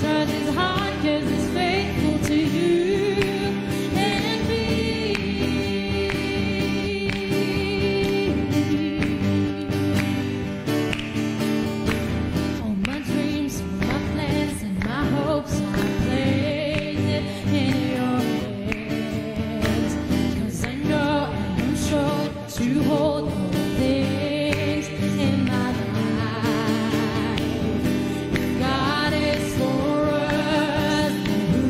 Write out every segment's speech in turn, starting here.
tries his hard 'cause he's faithful to you and me. All my dreams, my plans, and my hopes, I place it in your hands. 'Cause I know and I'm sure that you hold all things in my life. God is for us, who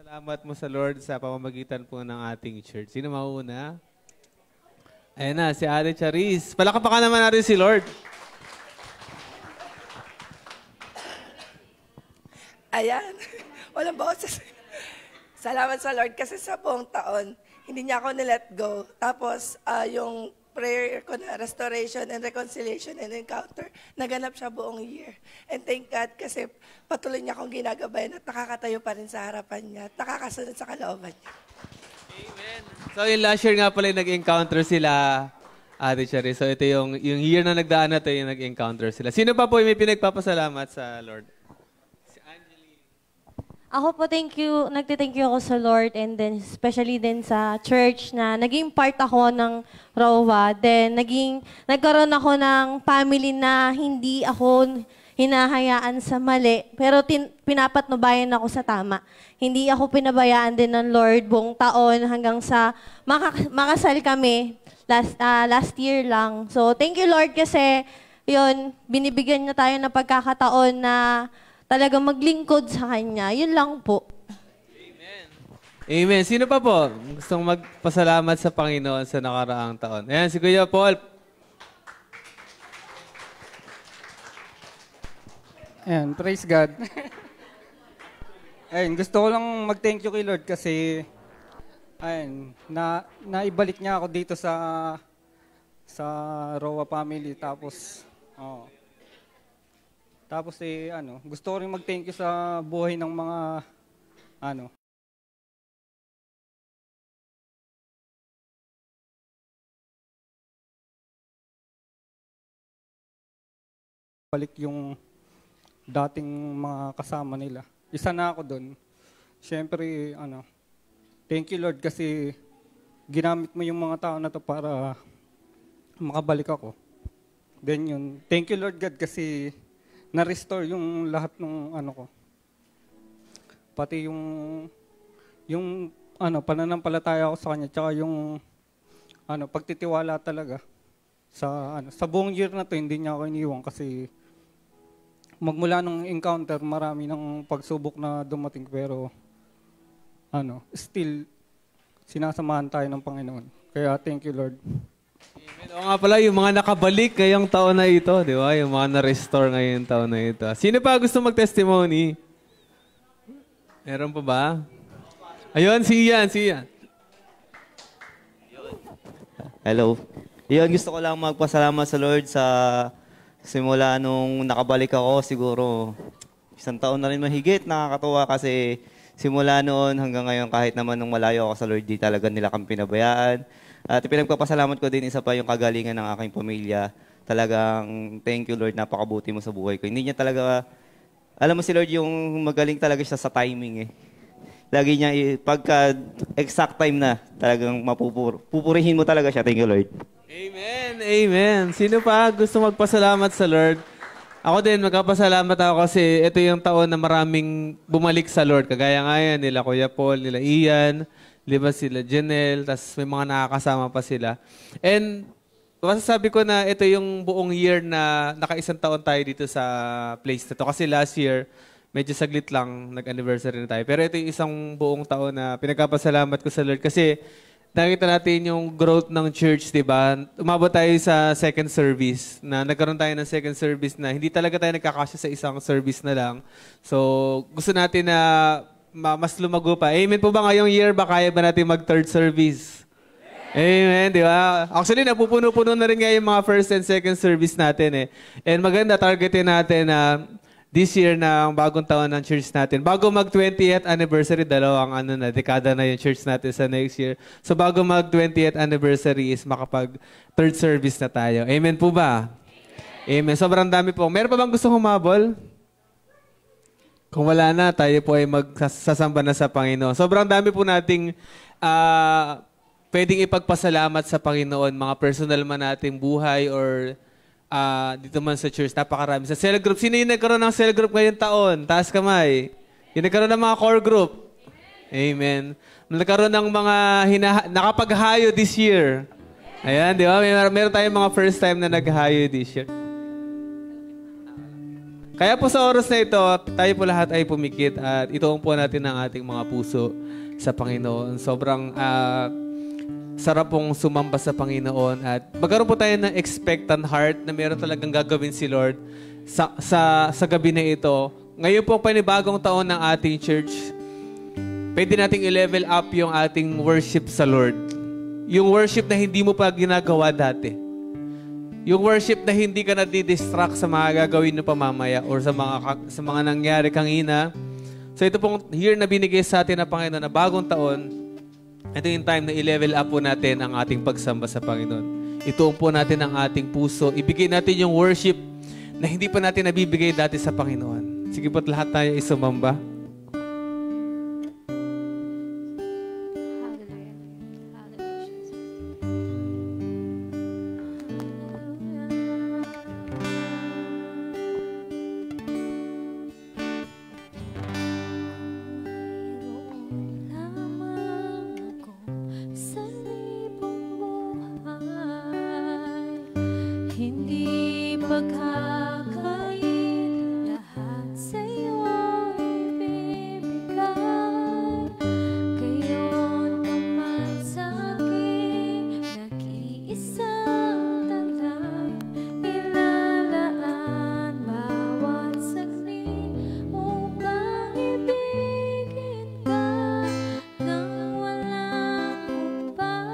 Salamat mo sa Lord sa pamamagitan po ng ating church. Sino mauna? Ayan na, si Ate Charis. Palakapakan naman natin si Lord. Ayan. Walang boses. Salamat sa Lord kasi sa buong taon, hindi niya ako nilet go. Tapos, yung prayer ko na restoration and reconciliation and encounter, naganap siya buong year. And thank God kasi patuloy niya akong ginagabayan at nakakatayo pa rin sa harapan niya at nakakasunod sa kalooban niya. Amen. So yung last year nga pala nag-encounter sila, Ate Charis. So ito yung year na nagdaan na ito yung nag-encounter sila. Sino pa po yung may pinagpapasalamat sa Lord? Ako po, thank you. Nagtithank you ako sa Lord and then especially din sa church na naging part ako ng ROWA. Then nagkaroon ako ng family na hindi ako hinahayaan sa mali, pero pinapatnubayan ako sa tama. Hindi ako pinabayaan din ng Lord buong taon hanggang sa makasal kami last year lang. So thank you Lord kasi yun, binibigyan niya tayo ng pagkakataon na talagang maglingkod sa Kanya. Yun lang po. Amen. Amen. Sino pa po gustong magpasalamat sa Panginoon sa nakaraang taon? Ayan, si Kuya Paul. Ayan, praise God. Ayan, gusto ko lang mag-thank you kay Lord kasi ayan, naibalik niya ako dito sa ROWA family. Tapos gusto ko rin mag-thank you sa buhay ng mga balik yung dating mga kasama nila. Isa na ako doon. Siyempre, thank you Lord kasi ginamit mo yung mga tao na to para makabalik ako. Then yun, thank you Lord God kasi na-restore yung lahat ng ko. Pati yung pananampalataya ko sa Kanya, tsaka yung pagtitiwala talaga. Sa buong year na to, hindi niya ako iniwan kasi magmula nung encounter, marami ng pagsubok na dumating pero still sinasamahan tayo ng Panginoon. Kaya thank you Lord. Amen. O nga pala, yung mga nakabalik ngayong taon na ito, di ba? Yung mga na-restore ngayong taon na ito. Sino pa gusto mag-testimony? Meron pa ba? Ayun, si Ian. Hello. Iyon, gusto ko lang magpasalamat sa Lord sa simula nung nakabalik ako, siguro 1 taon na rin mahigit. Nakakatuwa kasi simula noon hanggang ngayon, kahit naman nung malayo ako sa Lord, di talaga nila kami pinabayaan. At pinagpapasalamat ko din isa pa yung kagalingan ng aking pamilya. Talagang thank you Lord, napakabuti mo sa buhay ko. Hindi niya talaga, alam mo si Lord yung magaling talaga siya sa timing eh. Lagi niya, pagka exact time na, talagang pupurihin mo talaga siya. Thank you Lord. Amen, amen. Sino pa gusto magpasalamat sa Lord? Ako din, magpapasalamat ako kasi ito yung taon na maraming bumalik sa Lord. Kagaya nga yan, nila Kuya Paul, nila Ian, di ba sila Janelle, tas may mga nakakasama pa sila. And masasabi ko na ito yung buong year na naka-1 taon tayo dito sa place na to. Kasi last year, medyo saglit lang, nag-anniversary na tayo. Pero ito yung isang buong taon na pinagpapasalamat ko sa Lord kasi nakita natin yung growth ng church, di ba? Umabot tayo sa second service, na nagkaroon tayo ng second service na hindi talaga tayo nagkakasya sa isang service na lang. So, gusto natin na mas lumago pa. Amen po ba ngayong year? Ba kaya ba natin mag-third service? Amen, di ba? Actually, napupuno-puno na rin nga yung mga first and second service natin eh. And maganda, targetin natin na this year na ang bagong taon ng church natin. Bago mag 20th anniversary, dalawang dekada na yung church natin sa next year. So bago mag 20th anniversary is makapag third service na tayo. Amen po ba? Amen. Sobrang dami po. Meron pa bang gusto humabol? Kung wala na, tayo po ay magsasamba na sa Panginoon. Sobrang dami po nating pwedeng ipagpasalamat sa Panginoon, mga personal man nating buhay or dito man sa church, napakarami. Sa cell group, sino yung nagkaroon ng cell group ngayong taon? Taas kamay. Yung nagkaroon ng mga core group. Amen. Nagkaroon ng mga nakapaghayo this year. Ayan, di ba? Meron tayong mga first time na naghayo this year. Kaya po sa oras na ito, tayo po lahat ay pumikit at ituon po natin ang ating mga puso sa Panginoon. Sobrang sarap pong sumamba sa Panginoon at magkaroon po tayo ng expectant heart na meron talagang gagawin si Lord sa gabi na ito. Ngayon po, panibagong taon ng ating church, pwede nating i-level up yung ating worship sa Lord. Yung worship na hindi mo pa ginagawa dati. Yung worship na hindi ka nadidistract sa mga gagawin mo pamamaya or sa mga nangyari kanina. So ito pong year na binigay sa atin ng Panginoon na bagong taon, ito yung time na i-level up po natin ang ating pagsamba sa Panginoon. Ituon po natin ang ating puso. Ibigay natin yung worship na hindi pa natin nabibigay dati sa Panginoon. Sige po't lahat tayo isumamba. Hindi magkakain, lahat sa'yo ibibigay. Kayo'n naman sa'kin, nag-iisang taglay. Ilalaan bawat saglit upang ibigin ka nang walang hubad.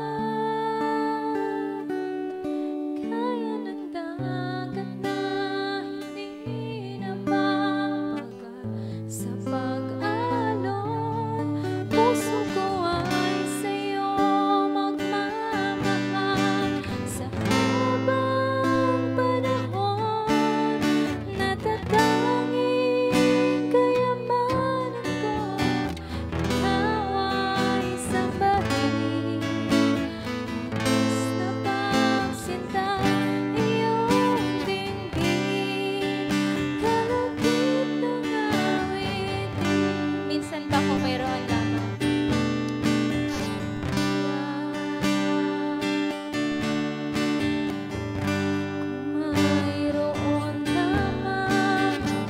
Kaya ng dagat na hindi na mapagal sa pag-alon. Puso ko ay sa'yo magmamahal sa habang panahon. Natatanging kayamanan ko, ikaw ay sambahin. Wagas na pagsinta iyong dinggin, kalugit ng awitin. Minsan ba kung mayroon lamang? Kung mayroon lamang ako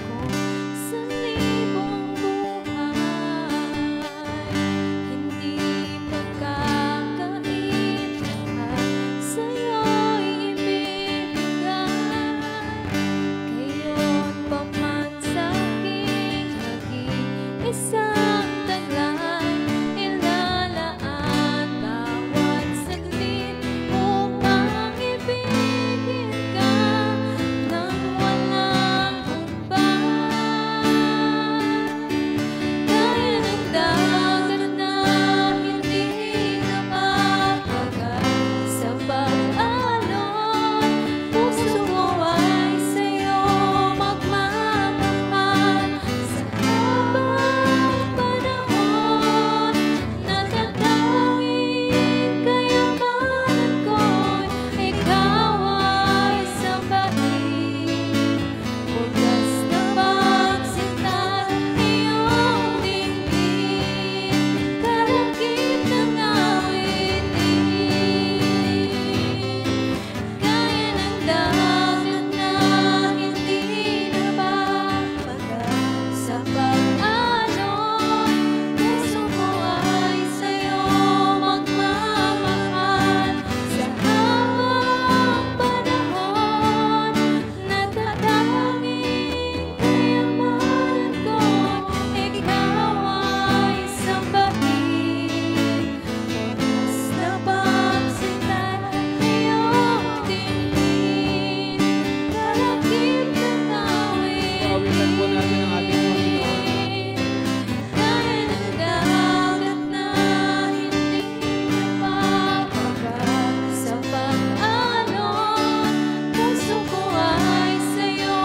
sa libong buhay, hindi magkakain, lahat sa'yo'y ibibigay. Kayo'n pa man sa'king nag-iisang taglay, ilalaan bawat saglit upang ibigin ka nang walang hubad. Kaya ng dagat na hindi na mapagal sa pag-alon. Puso ko ay sa'yo magmamahal sa habang panahon. Natatanging kayamanan ko'y ikaw ay sambahin. Wagas na pagsinta iyong dinggin, kalagip ng awitin. Kaya ng dagat na hindi na mapagal sa pag-alon. Puso ko ay sa'yo magmamahal sa habang panahon. Natatanging kayamanan ko, ikaw ay sambahin. Wagas na pagsinta iyong dinggin, kalagip ng Pawisan po natin ang ating Panginoon. kaya ng dagat na hindi na mapagal sa pag-alon. Puso ko ay sa'yo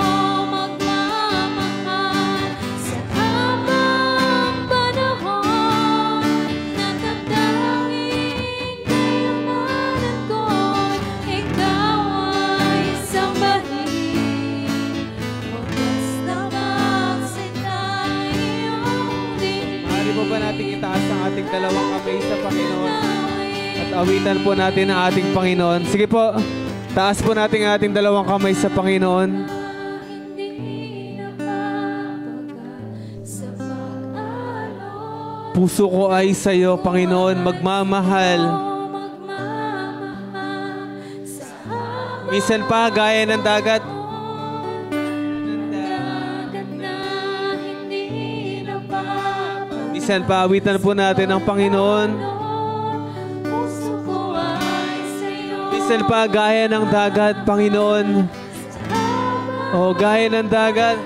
magmamahal sa habang panahon. Natatanging kayamanan ko, ikaw ay sambahin. Wagas na pagsinta iyong dinggin. Maaari po ba nating itaas ang ating dalawang kamay sa Panginoon at awitan po natin ang ating Panginoon. Sige po, taas po natin ang ating dalawang kamay sa Panginoon. Hindi na Puso ko ay sa'yo, Panginoon, magmamahal. Minsan pa, gaya ng dagat. Minsan pa, awitan po natin ang Panginoon. Minsan pa, gaya ng dagat, Panginoon. O, gaya ng dagat.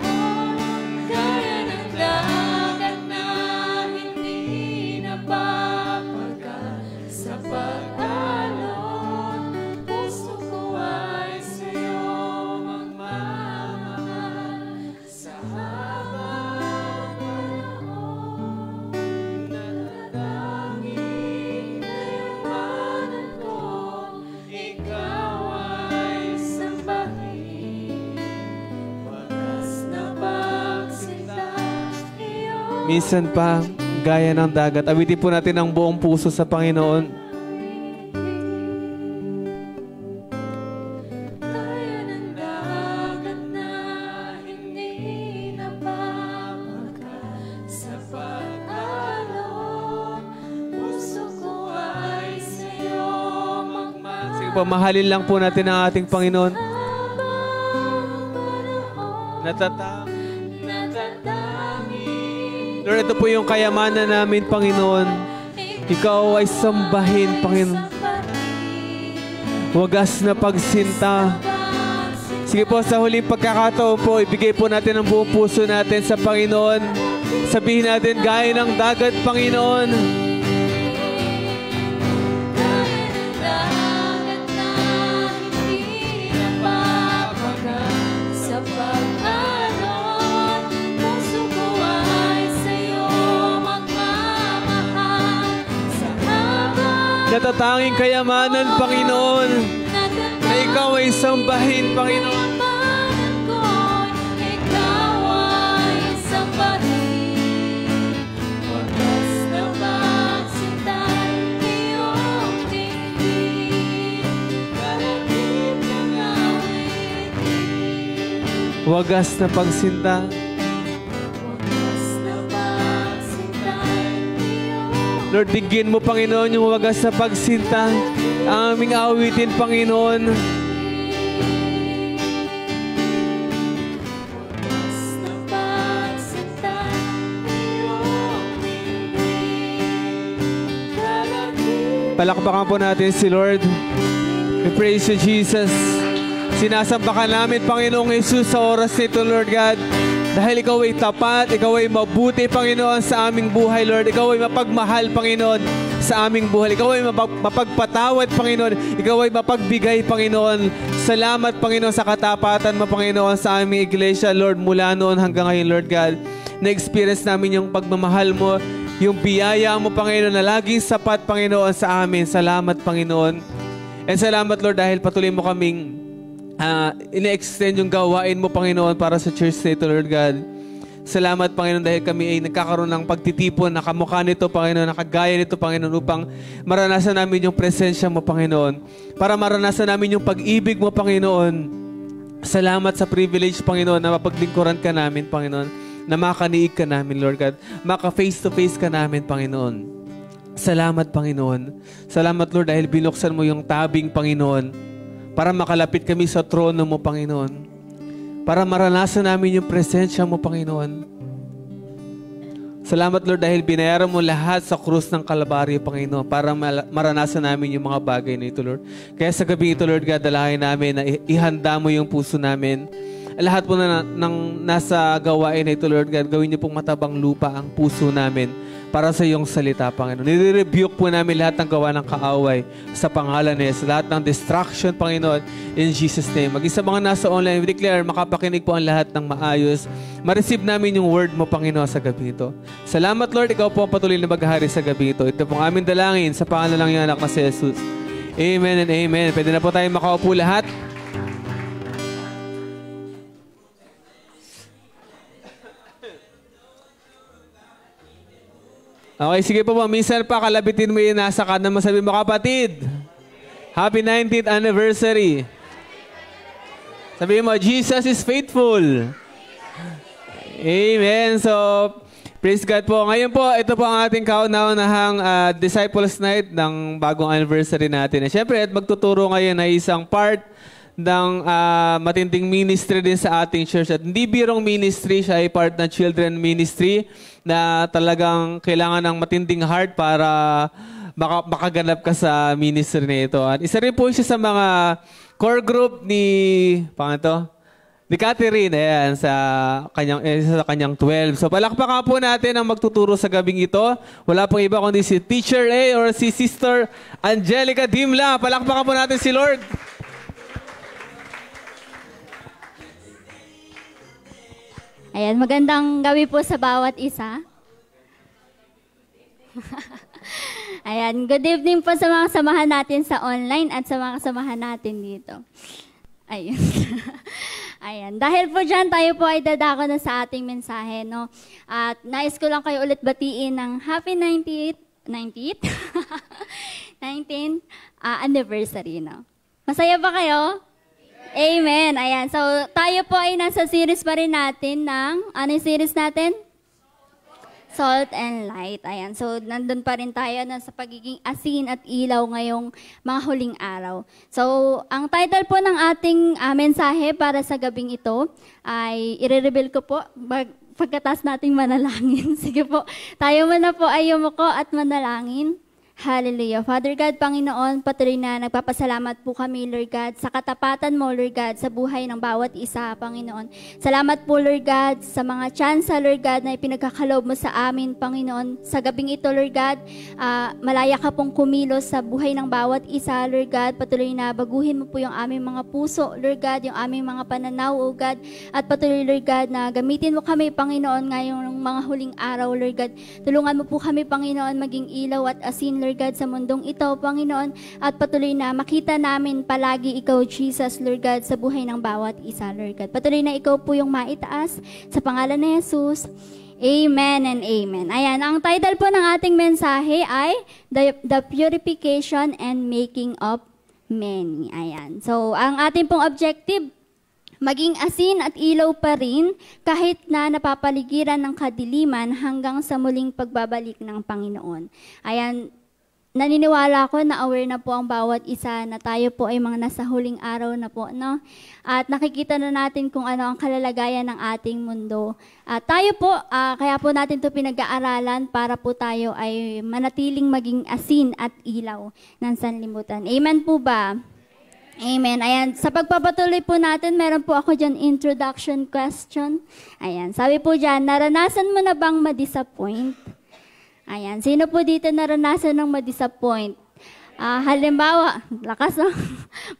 Minsan pa, gaya ng dagat. Awitin po natin ang buong puso sa Panginoon. Gaya ng dagat na hindi napapagal sa pag-alon, puso ko ay sa'yo magmamahal. Sige po, mahalin lang po natin ang ating Panginoon. Lord, ito po yung kayamanan namin, Panginoon. Ikaw ay sambahin, Panginoon. Wagas na pagsinta. Sige po, sa huling pagkakataon po, ibigay po natin ang buong puso natin sa Panginoon. Sabihin natin, gaya ng dagat, Panginoon. Natatanging kayamanan, Panginoon, na ikaw ay sambahin, Panginoon. Ikaw ay sambahin, wagas na pagsintay, iyong tingin, kalapit ng awitin. Wagas na pagsinta. Lord, digin mo, Panginoon, yung wagas na pagsinta. Ang aming awitin, Panginoon. Palakpakan po natin si Lord. We praise you, Jesus. Sinasambakan namin, Panginoong Jesus, sa oras nito, Lord God. Dahil ikaw ay tapat, ikaw ay mabuti, Panginoon, sa aming buhay, Lord. Ikaw ay mapagmahal, Panginoon, sa aming buhay. Ikaw ay mapagpatawad, Panginoon. Ikaw ay mapagbigay, Panginoon. Salamat, Panginoon, sa katapatan mo, Panginoon, sa aming iglesia, Lord, mula noon hanggang ngayon, Lord God. Na-experience namin yung pagmamahal mo, yung biyaya mo, Panginoon, na laging sapat, Panginoon, sa amin. Salamat, Panginoon. And salamat, Lord, dahil patuloy mo kaming ina-extend yung gawain mo, Panginoon, para sa church na ito, Lord God. Salamat, Panginoon, dahil kami ay nagkakaroon ng pagtitipon na kamukha nito, Panginoon, nakagaya nito, Panginoon, upang maranasan namin yung presensya mo, Panginoon. Para maranasan namin yung pag-ibig mo, Panginoon. Salamat sa privilege, Panginoon, na mapaglingkuran ka namin, Panginoon. Na makaniig ka namin, Lord God. Maka-face-to-face ka namin, Panginoon. Salamat, Panginoon. Salamat, Lord, dahil binuksan mo yung tabing, Panginoon, para makalapit kami sa trono mo, Panginoon. Para maranasan namin yung presensya mo, Panginoon. Salamat, Lord, dahil binayaran mo lahat sa krus ng Kalbaryo, Panginoon, para maranasan namin yung mga bagay na ito, Lord. Kaya sa gabi ito, Lord God, dalangin namin na ihanda mo yung puso namin. Lahat po na nasa gawain na ito, Lord God, gawin niyo pong matabang lupa ang puso namin para sa iyong salita, Panginoon. Nire-rebuke po namin lahat ng gawa ng kaaway sa pangalan ni Jesus. Lahat ng distraction, Panginoon, in Jesus' name. Mag-isa mga nasa online, we declare, makapakinig po ang lahat ng maayos. Ma-receive namin yung word mo, Panginoon, sa gabi ito. Salamat, Lord, ikaw po ang patuloy na maghahari sa gabi ito. Ito pong aming dalangin sa pangalan ng iyong anak na si Jesus. Amen and amen. Pwede na po tayo makaupo lahat. Okay, sige po po. Minsan pa, kalabitin mo yung nasa kanan mo. Sabi mo, kapatid, happy 19th anniversary. Sabi mo, Jesus is faithful. Amen. So, Praise God po. Ngayon po, ito po ang ating kauna-unahang Disciples Night ng bagong anniversary natin. At syempre, at magtuturo ngayon ay isang part ng matinding ministry din sa ating church. At hindi birong ministry, siya ay part ng children ministry na talagang kailangan ng matinding heart para makaganap ka sa ministry na ito. At isa rin po siya sa mga core group ni Catherine, ayan, sa kanyang 12. So palakpakan po natin ang magtuturo sa gabing ito. Wala pong iba kundi si Teacher A or si Sister Angelica Dimla. Palakpakan po natin si Lord. Ayan, magandang gabi po sa bawat isa. Ayan, good evening po sa mga samahan natin sa online at sa mga samahan natin dito. Ayun. Ayan. Dahil po dyan, tayo po ay dadako na sa ating mensahe, no? At nais ko lang kayo ulit batiin ng happy 19th anniversary, no? Masaya ba kayo? Amen. Ayan. So, tayo po ay nasa series pa rin natin ng, ano yung series natin? Salt and Light. Ayan. So, nandun pa rin tayo sa pagiging asin at ilaw ngayong mga huling araw. So, ang title po ng ating mensahe para sa gabing ito ay i-reveal ko po pagkatas nating manalangin. Sige po, tayo muna po ay yumuko at manalangin. Hallelujah. Father God, Panginoon, patuloy na nagpapasalamat po kami, Lord God, sa katapatan mo, Lord God, sa buhay ng bawat isa, Panginoon. Salamat po, Lord God, sa mga tsansa, Lord God, na ipinagkakaloob mo sa amin, Panginoon. Sa gabing ito, Lord God, malaya ka pong kumilos sa buhay ng bawat isa, Lord God. Patuloy na baguhin mo po yung aming mga puso, Lord God, yung aming mga pananaw, O God. At patuloy, Lord God, na gamitin mo kami, Panginoon, ngayong mga huling araw, Lord God. Tulungan mo po kami, Panginoon, maging ilaw at asin, Lord God, sa mundong ito, Panginoon, at patuloy na makita namin palagi Ikaw, Jesus, Lord God, sa buhay ng bawat isa, Lord God. Patuloy na Ikaw po yung maitaas sa pangalan ni Jesus. Amen and amen. Ayan, ang title po ng ating mensahe ay The Purification and Making of Many. Ayan. So, ang ating pong objective, maging asin at ilaw pa rin kahit na napapaligiran ng kadiliman hanggang sa muling pagbabalik ng Panginoon. Ayan, naniniwala ako na aware na po ang bawat isa na tayo po ay mga nasa huling araw na po, no? At nakikita na natin kung ano ang kalalagayan ng ating mundo. At tayo po, kaya po natin ito pinag-aaralan para po tayo ay manatiling maging asin at ilaw ng sanlibutan. Amen po ba? Amen. Ayan, sa pagpapatuloy po natin, meron po ako dyan introduction question. Ayan, sabi po dyan, naranasan mo na bang ma-disappoint? Ayan, sino po dito naranasan ng ma-disappoint? Halimbawa, lakas no?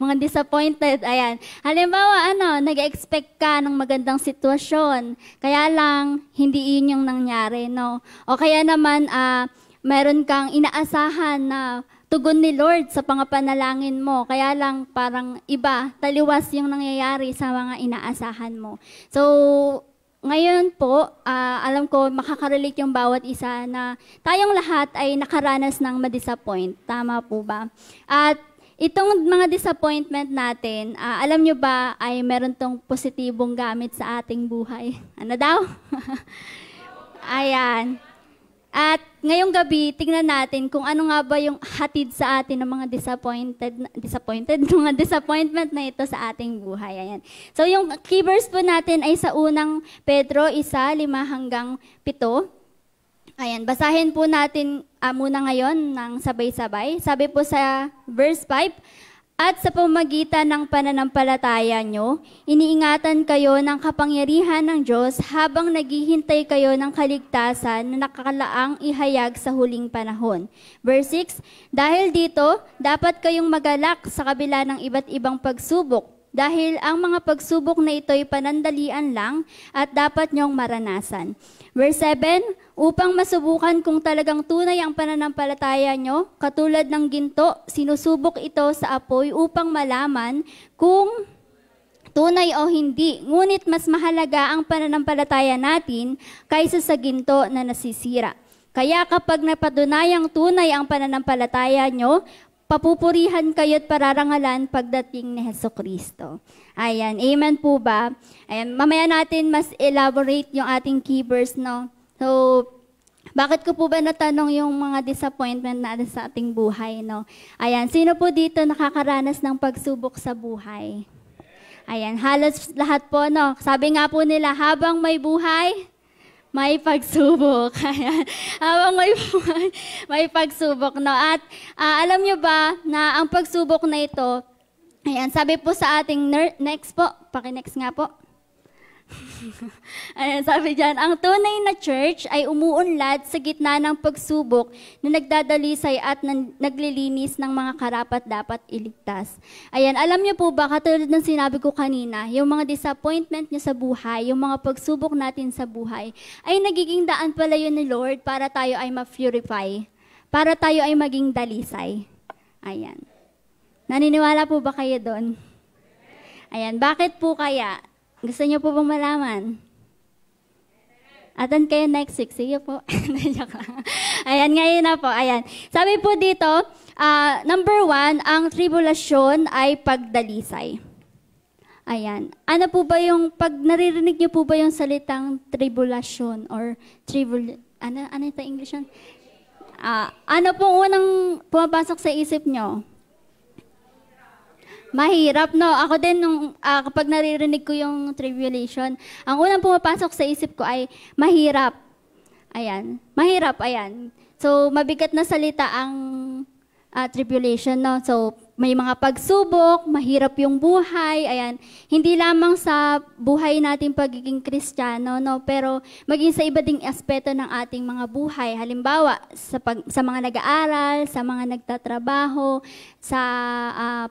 Mga disappointed, ayan. Halimbawa, nag-expect ka ng magandang sitwasyon, kaya lang, hindi yun yung nangyari, no? O kaya naman, meron kang inaasahan na tugon ni Lord sa pangapanalangin mo, kaya lang parang iba, taliwas yung nangyayari sa mga inaasahan mo. So, ngayon po, alam ko makaka-relate yung bawat isa na tayong lahat ay nakaranas ng ma-disappoint. Tama po ba? At itong mga disappointment natin, alam nyo ba ay meron tong positibong gamit sa ating buhay? Ano daw? Ayan. At ngayong gabi, tingnan natin kung ano nga ba yung hatid sa atin ng mga mga disappointment na ito sa ating buhay. Ayan. So yung key verse po natin ay sa unang Pedro 1:5-7. Ayan, basahin po natin muna ngayon ng sabay-sabay. Sabi po sa verse 5, at sa pamagitan ng pananampalataya nyo, iniingatan kayo ng kapangyarihan ng Diyos habang naghihintay kayo ng kaligtasan na nakakalaang ihayag sa huling panahon. Verse 6, dahil dito, dapat kayong magalak sa kabila ng iba't ibang pagsubok, dahil ang mga pagsubok na ito ay panandalian lang at dapat nyong maranasan. Verse 7, upang masubukan kung talagang tunay ang pananampalataya nyo, katulad ng ginto, sinusubok ito sa apoy upang malaman kung tunay o hindi. Ngunit mas mahalaga ang pananampalataya natin kaysa sa ginto na nasisira. Kaya kapag napatunayang tunay ang pananampalataya nyo, papupurihan kayo at pararangalan pagdating ni Hesukristo. Ayan, amen po ba? Ayan, mamaya natin mas elaborate yung ating key verse, no? So, Bakit ko po ba natanong yung mga disappointment natin sa ating buhay, no? Ayan, sino po dito nakakaranas ng pagsubok sa buhay? Ayan, halos lahat po, no? Sabi nga po nila, habang may buhay, may pagsubok. Ayan, habang may buhay, may pagsubok, no? At alam nyo ba na ang pagsubok na ito, ayan, sabi po sa ating next po, paki-next nga po. Ayan, sabi dyan, ang tunay na church ay umuunlad sa gitna ng pagsubok na nagdadalisay at naglilinis ng mga karapat-dapat iligtas. Ayan, alam niyo po ba, katulad ng sinabi ko kanina, yung mga disappointment niyo sa buhay, yung mga pagsubok natin sa buhay, ay nagiging daan pala yun ni Lord para tayo ay ma-purify, para tayo ay maging dalisay. Ayan. Naniniwala po ba kayo doon? Ayan, bakit po kaya? Gusto niyo po bang malaman? Attend kayo next week. Sige po. Ayan, ngayon na po. Ayan. Sabi po dito, number 1, ang tribulasyon ay pagdalisay. Ayan. Ano po ba yung, pag naririnig niyo po ba yung salitang tribulasyon or ano ito English yun? Ano po unang pumapasok sa isip niyo? Mahirap, no? Ako din, kapag naririnig ko yung tribulation, ang unang pumapasok sa isip ko ay mahirap. Ayan. Mahirap, ayan. So, mabigat na salita ang tribulation, no? So, may mga pagsubok, mahirap yung buhay, ayan. Hindi lamang sa buhay nating pagiging Kristiyano, no? Pero maging sa iba ding aspeto ng ating mga buhay. Halimbawa, sa mga nag-aaral, sa mga nagtatrabaho, sa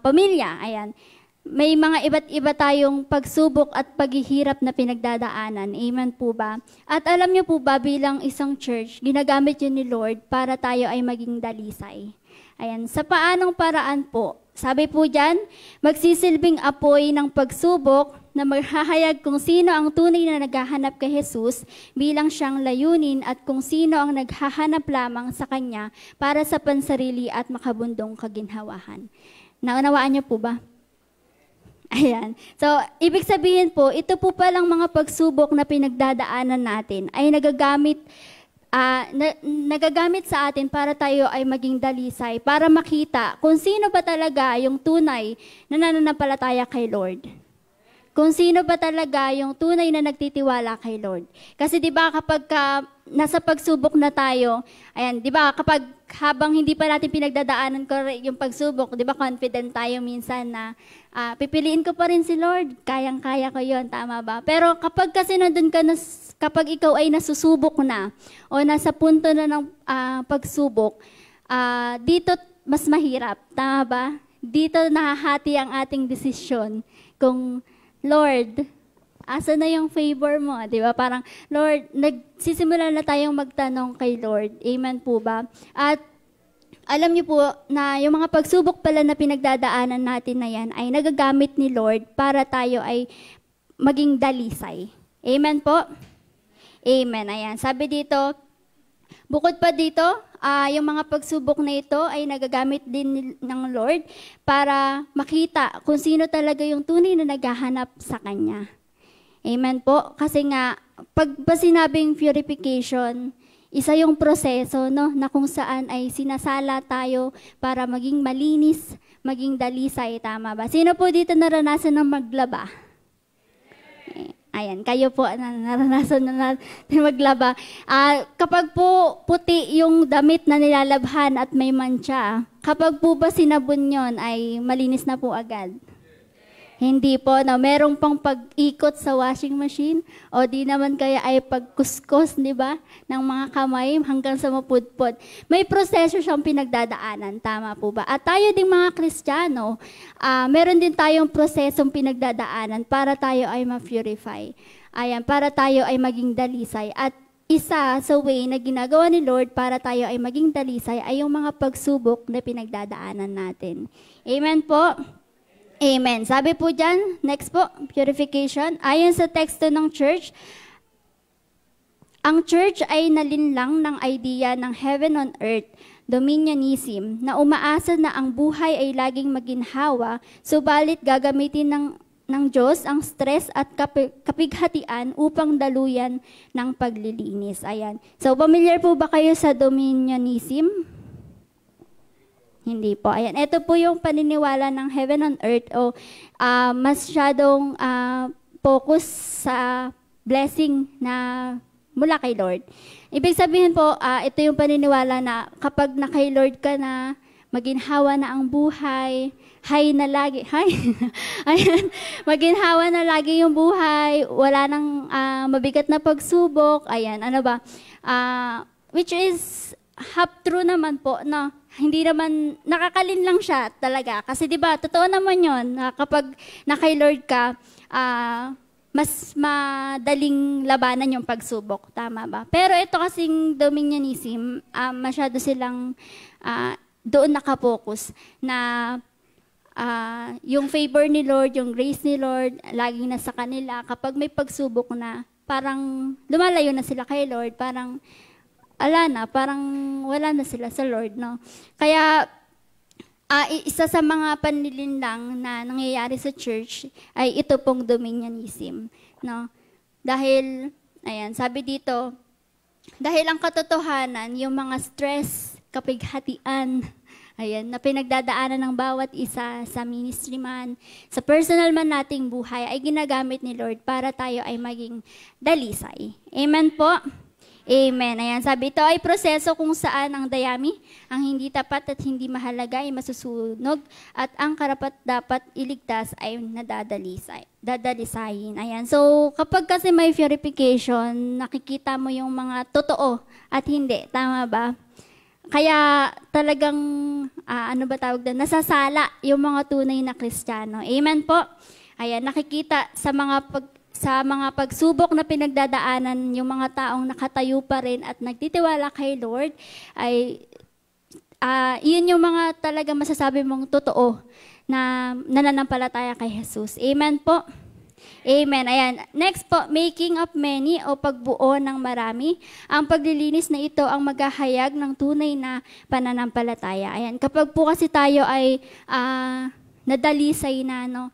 pamilya, ayan. May mga iba't iba tayong pagsubok at paghihirap na pinagdadaanan. Amen po ba? At alam niyo po ba, bilang isang church, ginagamit yun ni Lord para tayo ay maging dalisay. Ayan, sa paanong paraan po? Sabi po dyan, magsisilbing apoy ng pagsubok na maghahayag kung sino ang tunay na naghahanap kay Jesus bilang siyang layunin at kung sino ang naghahanap lamang sa Kanya para sa pansarili at makabundong kaginhawahan. Naunawaan niyo po ba? Ayan. So, ibig sabihin po, ito po palang mga pagsubok na pinagdadaanan natin ay nagagamit sa atin para tayo ay maging dalisay, para makita kung sino ba talaga yung tunay na nananampalataya kay Lord. Kung sino ba talaga yung tunay na nagtitiwala kay Lord. Kasi 'di ba kapag nasa pagsubok na tayo, ayan, 'di ba kapag habang hindi pa natin pinagdadaanan ko yung pagsubok, 'di ba confident tayo minsan na pipiliin ko pa rin si Lord, kayang-kaya ko 'yon, tama ba? Pero kapag kasi nandun ka na, kapag ikaw ay nasusubok na o nasa punto na ng pagsubok, dito mas mahirap, tama ba? Dito nahahati ang ating desisyon kung Lord, asa na yung favor mo? Di ba? Parang, Lord, nagsisimula na tayong magtanong kay Lord. Amen po ba? At alam niyo po na yung mga pagsubok pala na pinagdadaanan natin na yan ay nagagamit ni Lord para tayo ay maging dalisay. Amen po? Amen. Ayan. Sabi dito, bukod pa dito, yung mga pagsubok na ito ay nagagamit din ng Lord para makita kung sino talaga yung tunay na naghahanap sa Kanya. Amen po. Kasi nga, pag sinabing purification, isa yung proseso, no, na kung saan ay sinasala tayo para maging malinis, maging dalisay, tama ba? Sino po dito naranasan ng maglaba? Ayan, kayo po naranasan na natin maglaba. Kapag po puti yung damit na nilalabhan at may mancha, kapag po ba sinabon yon ay malinis na po agad? Hindi po, no? Merong pang pag-ikot sa washing machine o di naman kaya ay pagkuskos, di ba, ng mga kamay hanggang sa mapudpod. May proseso siyang pinagdadaanan, tama po ba? At tayo ding mga Kristiyano, meron din tayong prosesong pinagdadaanan para tayo ay ma-purify. Ayan, para tayo ay maging dalisay. At isa sa way na ginagawa ni Lord para tayo ay maging dalisay ay yung mga pagsubok na pinagdadaanan natin. Amen po? Amen. Sabi po dyan, next po, purification. Ayon sa teksto ng church, ang church ay nalinlang ng idea ng heaven on earth, dominionism, na umaasa na ang buhay ay laging maginhawa, subalit gagamitin ng ng Diyos ang stress at kapighatian upang daluyan ng paglilinis. Ayan. So, familiar po ba kayo sa dominionism? Hindi po. Ayan. Ito po yung paniniwala ng heaven on earth o masyadong focus sa blessing na mula kay Lord. Ibig sabihin po, ito yung paniniwala na kapag na kay Lord ka na, maginhawa na ang buhay, na lagi, ayan, maginhawa na lagi yung buhay, wala nang mabigat na pagsubok, ayan, ano ba, which is half true naman po, no? Hindi naman, nakakalin lang siya talaga. Kasi di ba totoo naman yon na kapag na kay Lord ka, mas madaling labanan yung pagsubok. Tama ba? Pero ito kasing dominionism, masyado silang doon nakapokus na yung favor ni Lord, yung grace ni Lord, laging nasa kanila. Kapag may pagsubok na, parang lumalayo na sila kay Lord, parang parang wala na sila sa Lord, no? Kaya, isa sa mga panlilinlang na nangyayari sa church ay ito pong dominionism, no? Dahil, ayan, sabi dito, dahil ang katotohanan, yung mga stress, kapighatian, ayan, na pinagdadaanan ng bawat isa sa ministry man, sa personal man nating buhay, ay ginagamit ni Lord para tayo ay maging dalisay. Amen po? Amen. Ayan, sabi ito ay proseso kung saan ang dayami, ang hindi tapat at hindi mahalaga ay masusunog at ang karapat dapat iligtas ay dadalisayin. Ayan. So, kapag kasi may purification, nakikita mo yung mga totoo at hindi. Tama ba? Kaya talagang, nasasala yung mga tunay na Kristiyano. Amen po? Ayan, nakikita sa mga pagsubok na pinagdadaanan yung mga taong nakatayo pa rin at nagtitiwala kay Lord, ay yun yung mga talaga masasabi mong totoo na nananampalataya kay Jesus. Amen po? Amen. Ayan. Next po, making of many o pagbuo ng marami. Ang paglilinis na ito ang maghahayag ng tunay na pananampalataya. Ayan. Kapag po kasi tayo ay nadalisay na, no,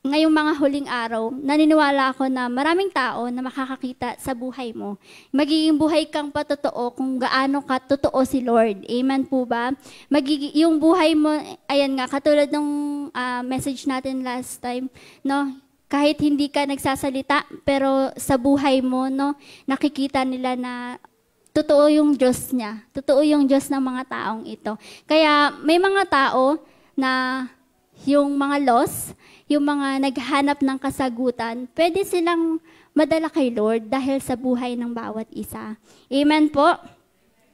ngayong mga huling araw, naniniwala ako na maraming tao na makakakita sa buhay mo. Magiging buhay kang patotoo kung gaano ka totoo si Lord. Amen po ba? Yung buhay mo, ayan nga, katulad ng message natin last time, no? Kahit hindi ka nagsasalita, pero sa buhay mo, no, nakikita nila na totoo yung Diyos niya. Totoo yung Diyos ng mga taong ito. Kaya may mga tao na yung mga lost, yung mga naghanap ng kasagutan, pwede silang madala kay Lord dahil sa buhay ng bawat isa. Amen po?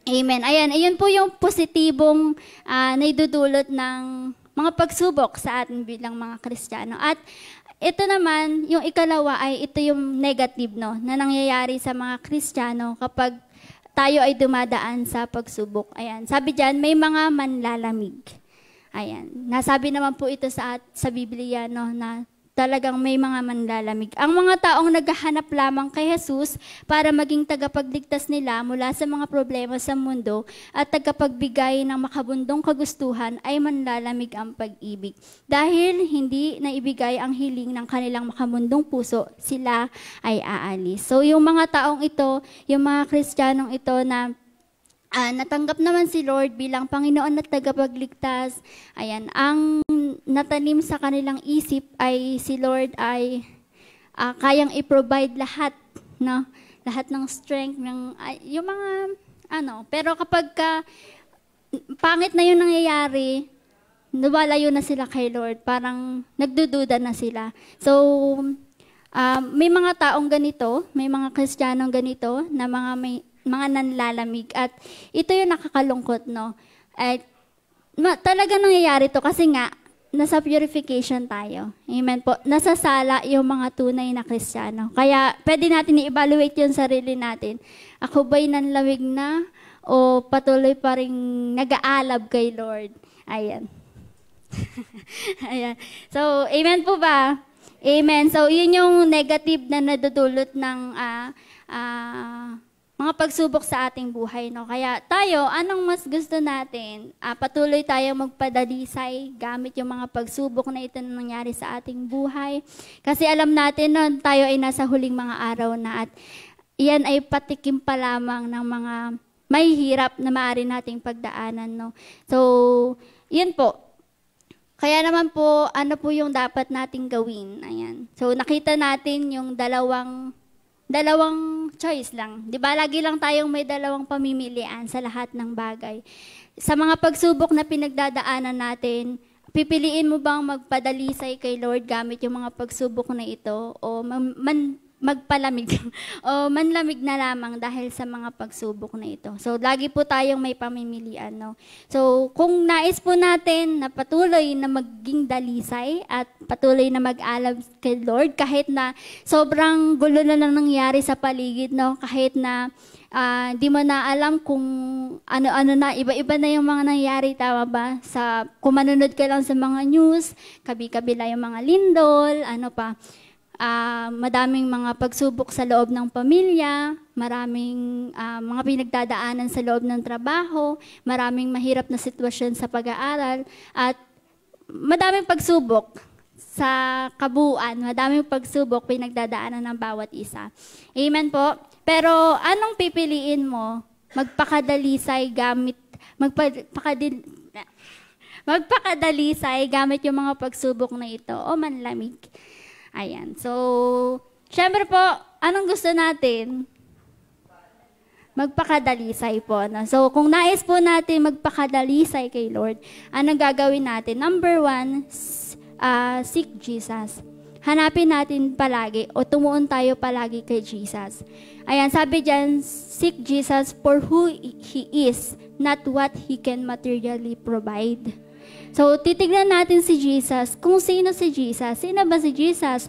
Amen. Ayan, ayun po yung positibong naidudulot ng mga pagsubok sa atin bilang mga Kristiyano. At ito naman, yung ikalawa ay ito yung negative, no, na nangyayari sa mga Kristiyano kapag tayo ay dumadaan sa pagsubok. Ayan, sabi dyan, may mga manlalamig. Ayan. Nasabi naman po ito sa Biblia, no, na talagang may mga manlalamig. Ang mga taong naghahanap lamang kay Jesus para maging tagapagligtas nila mula sa mga problema sa mundo at tagapagbigay ng makabundong kagustuhan ay manlalamig ang pag-ibig. Dahil hindi naibigay ang hiling ng kanilang makabundong puso, sila ay aalis. So yung mga taong ito, yung mga Kristiyanong ito na natanggap naman si Lord bilang Panginoon at tagapagligtas. Ayan, ang natanim sa kanilang isip ay si Lord ay kayang i-provide lahat, no? Lahat ng strength, yung mga pero kapag pangit na yung nangyayari, nawalayo na sila kay Lord, parang nagdududa na sila. So, may mga taong ganito, may mga Kristiyanong ganito na mga nanlalamig. At ito yung nakakalungkot, no? At talaga nangyayari to kasi nga, nasa purification tayo. Amen po. Nasasala yung mga tunay na Kristiyano. Kaya pwede natin i-evaluate yung sarili natin. Ako ba'y nanlamig na o patuloy pa rin nag-aalab kay Lord? Ayan. Ayan. So, amen po ba? Amen. So, yun yung negative na nadudulot ng mga pagsubok sa ating buhay, no? Kaya tayo, anong mas gusto natin? Patuloy tayong magpadalisay gamit yung mga pagsubok na ito na nangyari sa ating buhay. Kasi alam natin nun, tayo ay nasa huling mga araw na at iyan ay patikim pa lamang ng mga mahihirap na maaari nating pagdaanan, no? So, yun po. Kaya naman po, ano po yung dapat nating gawin? Ayan. So, nakita natin yung dalawang choice lang. Di ba? Lagi lang tayong may dalawang pamimilian sa lahat ng bagay. Sa mga pagsubok na pinagdadaanan natin, pipiliin mo bang magpadalisay kay Lord gamit yung mga pagsubok na ito o magpalamig o manlamig na lamang dahil sa mga pagsubok na ito. So, lagi po tayong may pamimilian, no? So, kung nais po natin na patuloy na maging dalisay at patuloy na mag-alab kay Lord, kahit na sobrang gulo na lang nangyari sa paligid, no? Kahit na di mo na alam kung ano na, iba-iba na yung mga nangyari, tama ba? Kung manunod ka lang sa mga news, kabi-kabila yung mga lindol, ano pa, madaming mga pagsubok sa loob ng pamilya, maraming mga pinagdadaanan sa loob ng trabaho, maraming mahirap na sitwasyon sa pag-aaral, at madaming pagsubok sa kabuuan, madaming pagsubok pinagdadaanan ng bawat isa. Amen po? Pero anong pipiliin mo? Magpakadalisay gamit yung mga pagsubok na ito o manlamig? Ayan. So, syempre po, anong gusto natin? Magpakadalisay po. No? So, kung nais po natin magpakadalisay kay Lord, anong gagawin natin? Number 1, seek Jesus. Hanapin natin palagi o tumuon tayo palagi kay Jesus. Ayan, sabi dyan, seek Jesus for who He is, not what He can materially provide. So, titignan natin si Jesus. Kung sino si Jesus? Sino ba si Jesus?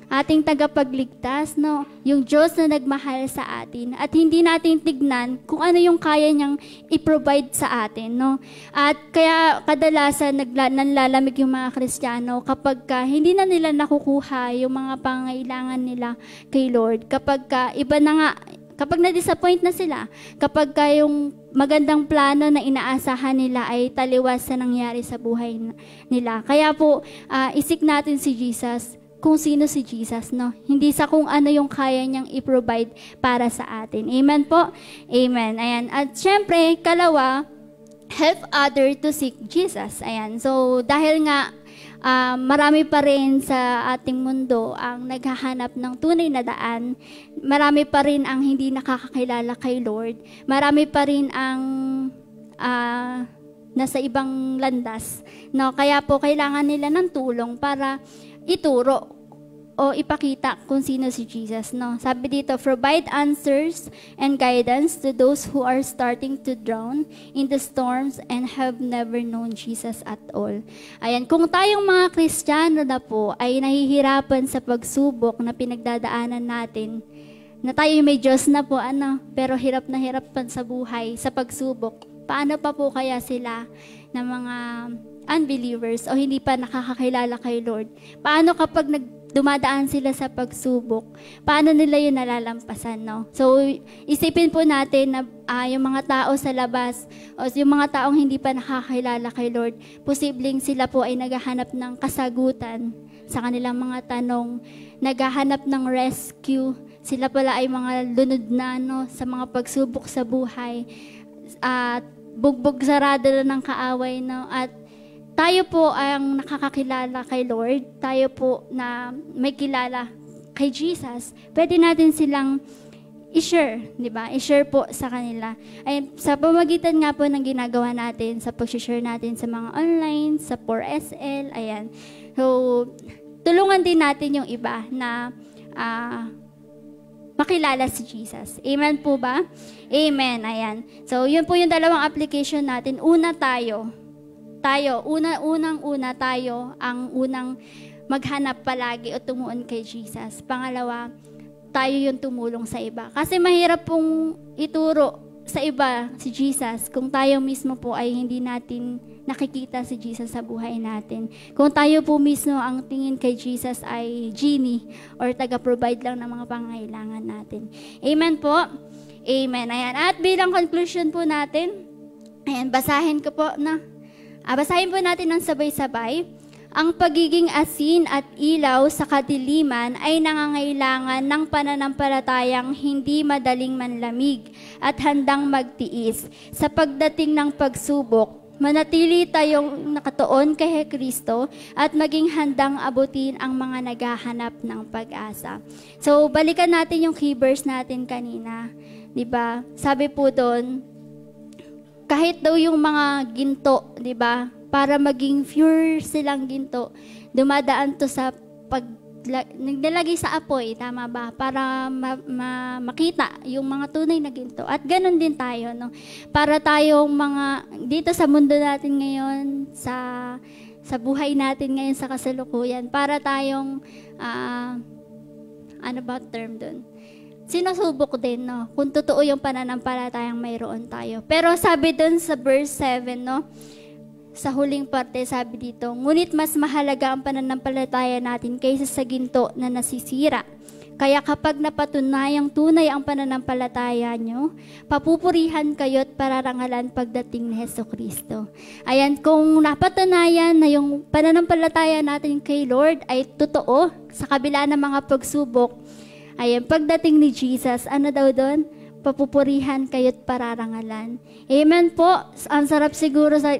Ating tagapagligtas, no? Yung Diyos na nagmahal sa atin. At hindi natin tignan kung ano yung kaya niyang i-provide sa atin, no? At kaya kadalasan nanlalamig yung mga Kristiyano kapag hindi na nila nakukuha yung mga pangailangan nila kay Lord. Kapag iba na nga, kapag na-disappoint na sila, kapag yung magandang plano na inaasahan nila ay taliwas sa nangyari sa buhay nila. Kaya po, isik natin si Jesus, kung sino si Jesus, no? Hindi sa kung ano yung kaya niyang i-provide para sa atin. Amen po? Amen. Ayan. At syempre, kalawa, help other to seek Jesus. Ayan. So, dahil nga, marami pa rin sa ating mundo ang naghahanap ng tunay na daan. Marami pa rin ang hindi nakakakilala kay Lord. Marami pa rin ang nasa ibang landas. No? Kaya po kailangan nila ng tulong para ituro o ipakita kung sino si Jesus. No? Sabi dito, provide answers and guidance to those who are starting to drown in the storms and have never known Jesus at all. Ayan, kung tayong mga Kristiyano na po ay nahihirapan sa pagsubok na pinagdadaanan natin, na tayo may Diyos na po, pero hirap na hirap pa sa buhay, sa pagsubok, paano pa po kaya sila na mga unbelievers o hindi pa nakakakilala kay Lord? Paano kapag dumadaan sila sa pagsubok, paano nila yun nalalampasan, no? So, isipin po natin na yung mga tao sa labas o yung mga taong hindi pa nakakilala kay Lord, posibleng sila po ay naghahanap ng kasagutan sa kanilang mga tanong, naghahanap ng rescue, sila pala ay mga lunod na, no, sa mga pagsubok sa buhay, at bugbog sarado na ng kaaway, no, at tayo po ang nakakakilala kay Lord, tayo po na may kilala kay Jesus, pwede natin silang i-share, di ba? I-share po sa kanila. Ay, sa pamagitan nga po ng ginagawa natin, sa pag-share natin sa mga online, sa 4SL, ayan. So, tulungan din natin yung iba na makilala si Jesus. Amen po ba? Amen, ayan. So, yun po yung dalawang application natin. Una tayo, unang-una tayo ang unang maghanap palagi o tumuon kay Jesus. Pangalawa, tayo yung tumulong sa iba. Kasi mahirap pong ituro sa iba si Jesus kung tayo mismo po ay hindi natin nakikita si Jesus sa buhay natin. Kung tayo po mismo ang tingin kay Jesus ay genie or taga-provide lang ng mga pangailangan natin. Amen po? Amen. Ayan. At bilang conclusion po natin, ayan, basahin po natin ng sabay-sabay. Ang pagiging asin at ilaw sa kadiliman ay nangangailangan ng pananampalatayang hindi madaling manlamig at handang magtiis. Sa pagdating ng pagsubok, manatili tayong nakatuon kay Kristo at maging handang abutin ang mga naghahanap ng pag-asa. So, balikan natin yung key verse natin kanina. Diba? Sabi po doon, kahit daw yung mga ginto, diba? Para maging pure silang ginto, dumadaan to sa naglalagay sa apoy, tama ba? Para makita yung mga tunay na ginto. At ganun din tayo, no? Para tayong mga, dito sa mundo natin ngayon, sa buhay natin ngayon sa kasalukuyan, para tayong, ano ba term dun? Sinusubok din, no? Kung totoo yung pananampalatayang mayroon tayo. Pero sabi dun sa verse 7, no? Sa huling parte, sabi dito, ngunit mas mahalaga ang pananampalataya natin kaysa sa ginto na nasisira. Kaya kapag napatunayang tunay ang pananampalataya nyo, papupurihan kayo at pararangalan pagdating ni Jesucristo. Ayan, kung napatunayan na yung pananampalataya natin kay Lord ay totoo sa kabila ng mga pagsubok, ayan, pagdating ni Jesus, ano daw doon? Papupurihan kayo't pararangalan. Amen po. Ang sarap siguro sa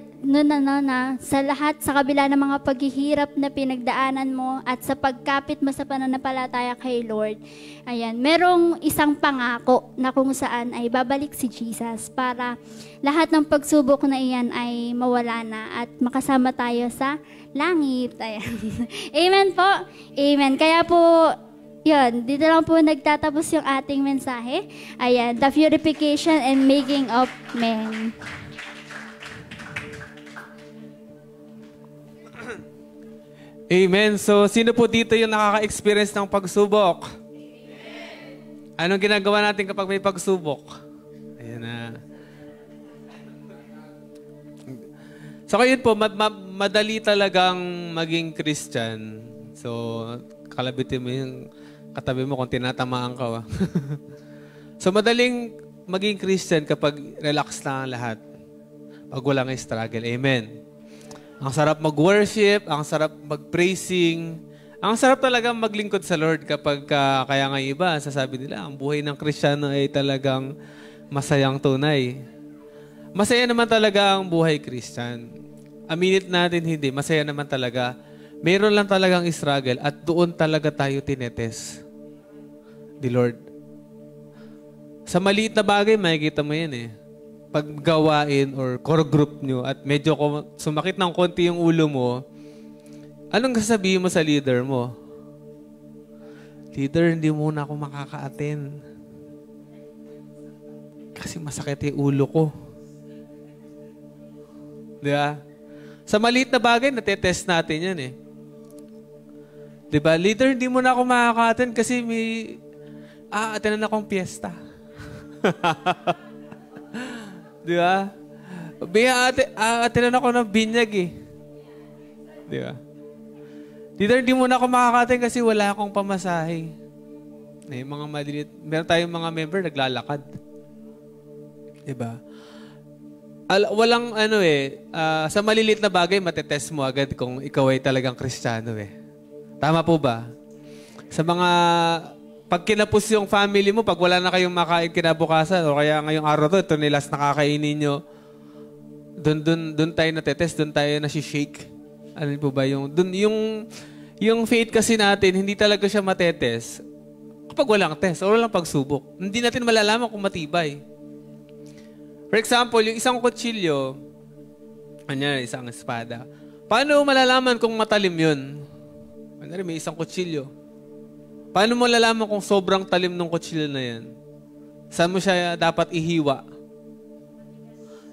lahat, sa kabila ng mga paghihirap na pinagdaanan mo at sa pagkapit mo sa pananampalataya kay Lord. Ayan, merong isang pangako na kung saan ay babalik si Jesus para lahat ng pagsubok na iyan ay mawala na at makasama tayo sa langit. Ayan. Amen po. Amen. Kaya po, yun, dito lang po nagtatapos yung ating mensahe. Ayan, the purification and making of men. Amen. So, sino po dito yung nakaka-experience ng pagsubok? Anong ginagawa natin kapag may pagsubok? Ayan na. So, yun po, madali talagang maging Christian. So, kalabitin mo yung katabi mo kung tinatamaan ka. So, madaling maging Christian kapag relax na ang lahat. Pag walang struggle. Amen. Ang sarap mag-worship, ang sarap mag-praising, ang sarap talagang maglingkod sa Lord kapag kaya nga iba, sasabi nila, ang buhay ng Kristiyano ay talagang masayang tunay. Masaya naman talaga ang buhay Christian. Aminit natin hindi, masaya naman talaga. Meron lang talagang struggle at doon talaga tayo tinetes ni Lord. Sa maliit na bagay, makikita mo yan eh. Pag gawain or core group nyo at medyo sumakit ng konti yung ulo mo, anong sasabihin mo sa leader mo? Leader, hindi muna ako makaka-attend. Kasi masakit yung ulo ko. Di ba? Sa maliit na bagay, natetest natin yan eh. Diba? Leader, hindi mo na ako makaka-attend kasi may attend akong piyesta. Diba? Attend ako ng binyag eh. Diba? Leader, hindi mo na ako makaka-attend kasi wala akong pamasahe. Mga maliit. Meron tayong mga member naglalakad. Diba? Walang sa maliliit na bagay, matetest mo agad kung ikaw ay talagang Kristiyano eh. Tama po ba? Sa mga, pag kinapos yung family mo, pag wala na kayong makain kinabukasan, o kaya ngayong araw to, ito nilas nakakainin nyo, doon tayo natetest, doon tayo nasi-shake. Ano po ba? Yung faith kasi natin, hindi talaga siya matetest kapag walang test o walang pagsubok. Hindi natin malalaman kung matibay. For example, yung isang kutsilyo, isang espada, paano malalaman kung matalim yun? May isang kutsilyo. Paano mo lalaman kung sobrang talim ng kutsilyo na yan? Saan mo siya dapat ihiwa?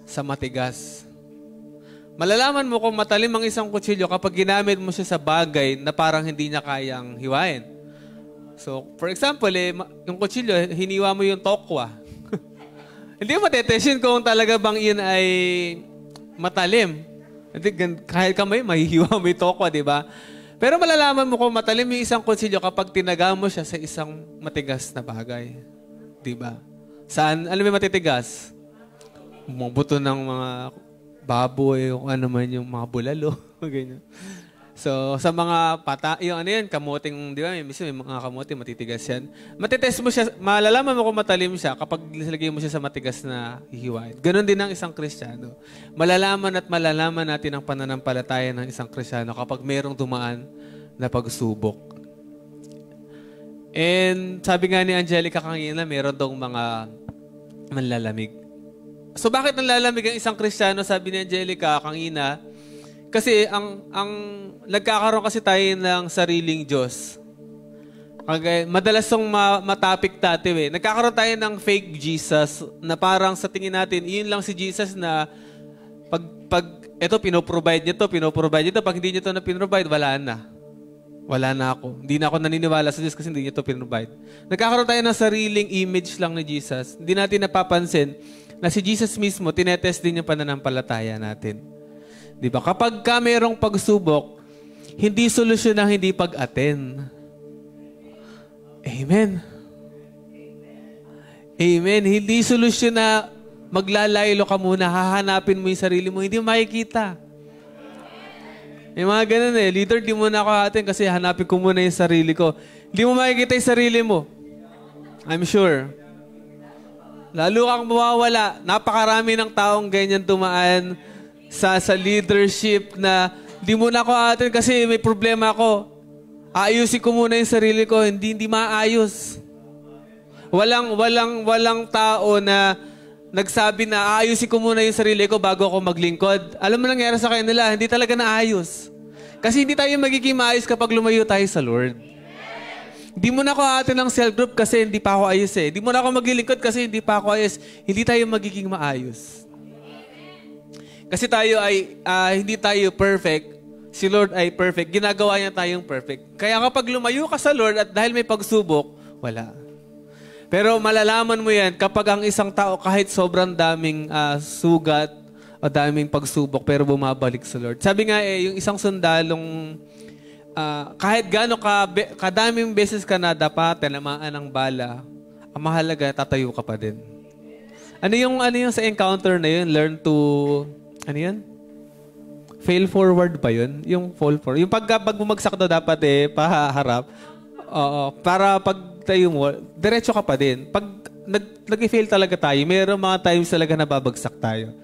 Sa matigas. Malalaman mo kung matalim ang isang kutsilyo kapag ginamit mo siya sa bagay na parang hindi niya kayang hiwain. So, for example, yung kutsilyo, hiniwa mo yung tokwa. Hindi mo matetestin kung talaga bang yun ay matalim. Kahit kamay, mahihiwa mo yung tokwa, di ba? Pero malalaman mo kung matalim yung isang kutsilyo kapag tinaga mo siya sa isang matigas na bagay. Diba? Saan? Alam mo matitigas? Mga buto ng mga baboy, o ano man yung mga bulalo. Ganyan. So, sa mga yung ano yan, kamuting, di ba? May mga kamuti, matitigas yan. Matitest mo siya, malalaman mo kung matalim siya kapag lagay mo siya sa matigas na hihiwain. Ganon din ang isang Kristiyano. Malalaman natin ang pananampalataya ng isang Kristiyano kapag mayroong dumaan na pagsubok. And sabi nga ni Angelica kanina, meron dong mga manlalamig. So bakit nanlalamig ang isang Kristiyano, sabi ni Angelica kanina? Kasi ang nagkakaroon kasi tayo ng sariling Diyos. Madalas yung matapik dati eh. Nagkakaroon tayo ng fake Jesus na parang sa tingin natin, yun lang si Jesus na pag ito pinoprovide niya to, pag hindi niya to na pinrovide, wala na. Wala na ako. Hindi na ako naniniwala sa Diyos kasi hindi niya to pinrovide. Nagkakaroon tayo ng sariling image lang ni Jesus. Hindi natin napapansin na si Jesus mismo, tinetest din yung pananampalataya natin. Diba? Kapag ka mayroong pagsubok, hindi solusyon ang hindi pag-attend. Amen. Amen. Hindi solusyon na maglalaylo ka muna, hahanapin mo yung sarili mo, hindi mo makikita. May mga ganun eh. Leader, di mo na ako hatin kasi hanapin ko muna yung sarili ko. Hindi mo makikita yung sarili mo. I'm sure. Lalo kang mawawala. Napakarami ng taong ganyan tumaan sa leadership na di mo na ako atin kasi may problema ako. Ayusin ko muna yung sarili ko. Hindi maayos. Walang tao na nagsabi na ayusin ko muna yung sarili ko bago ako maglingkod. Alam mo nangyari sa kanila, hindi talaga naayos. Kasi hindi tayo magiging maayos kapag lumayo tayo sa Lord. Hindi mo na ako atin ng cell group kasi hindi pa ako ayos eh. Hindi mo na ako maglilingkod kasi hindi pa ako ayos. Hindi tayo magiging maayos. Kasi tayo ay, hindi tayo perfect. Si Lord ay perfect. Ginagawa niya tayong perfect. Kaya kapag lumayo ka sa Lord at dahil may pagsubok, wala. Pero malalaman mo yan kapag ang isang tao kahit sobrang daming sugat o daming pagsubok pero bumabalik sa Lord. Sabi nga yung isang sundalong kahit gano'ng kadaming beses ka nadapa, tinamaan ng bala, ang mahalaga, tatayo ka pa din. Ano yung sa encounter na yun? Learn to... Ano yun? Fail forward ba yun? Yung fall forward. Yung pag bumagsak daw dapat paharap. Oo. Para pag tayo mo, diretso ka pa din. Pag nag-fail talaga tayo, mayroong mga times talaga na babagsak tayo.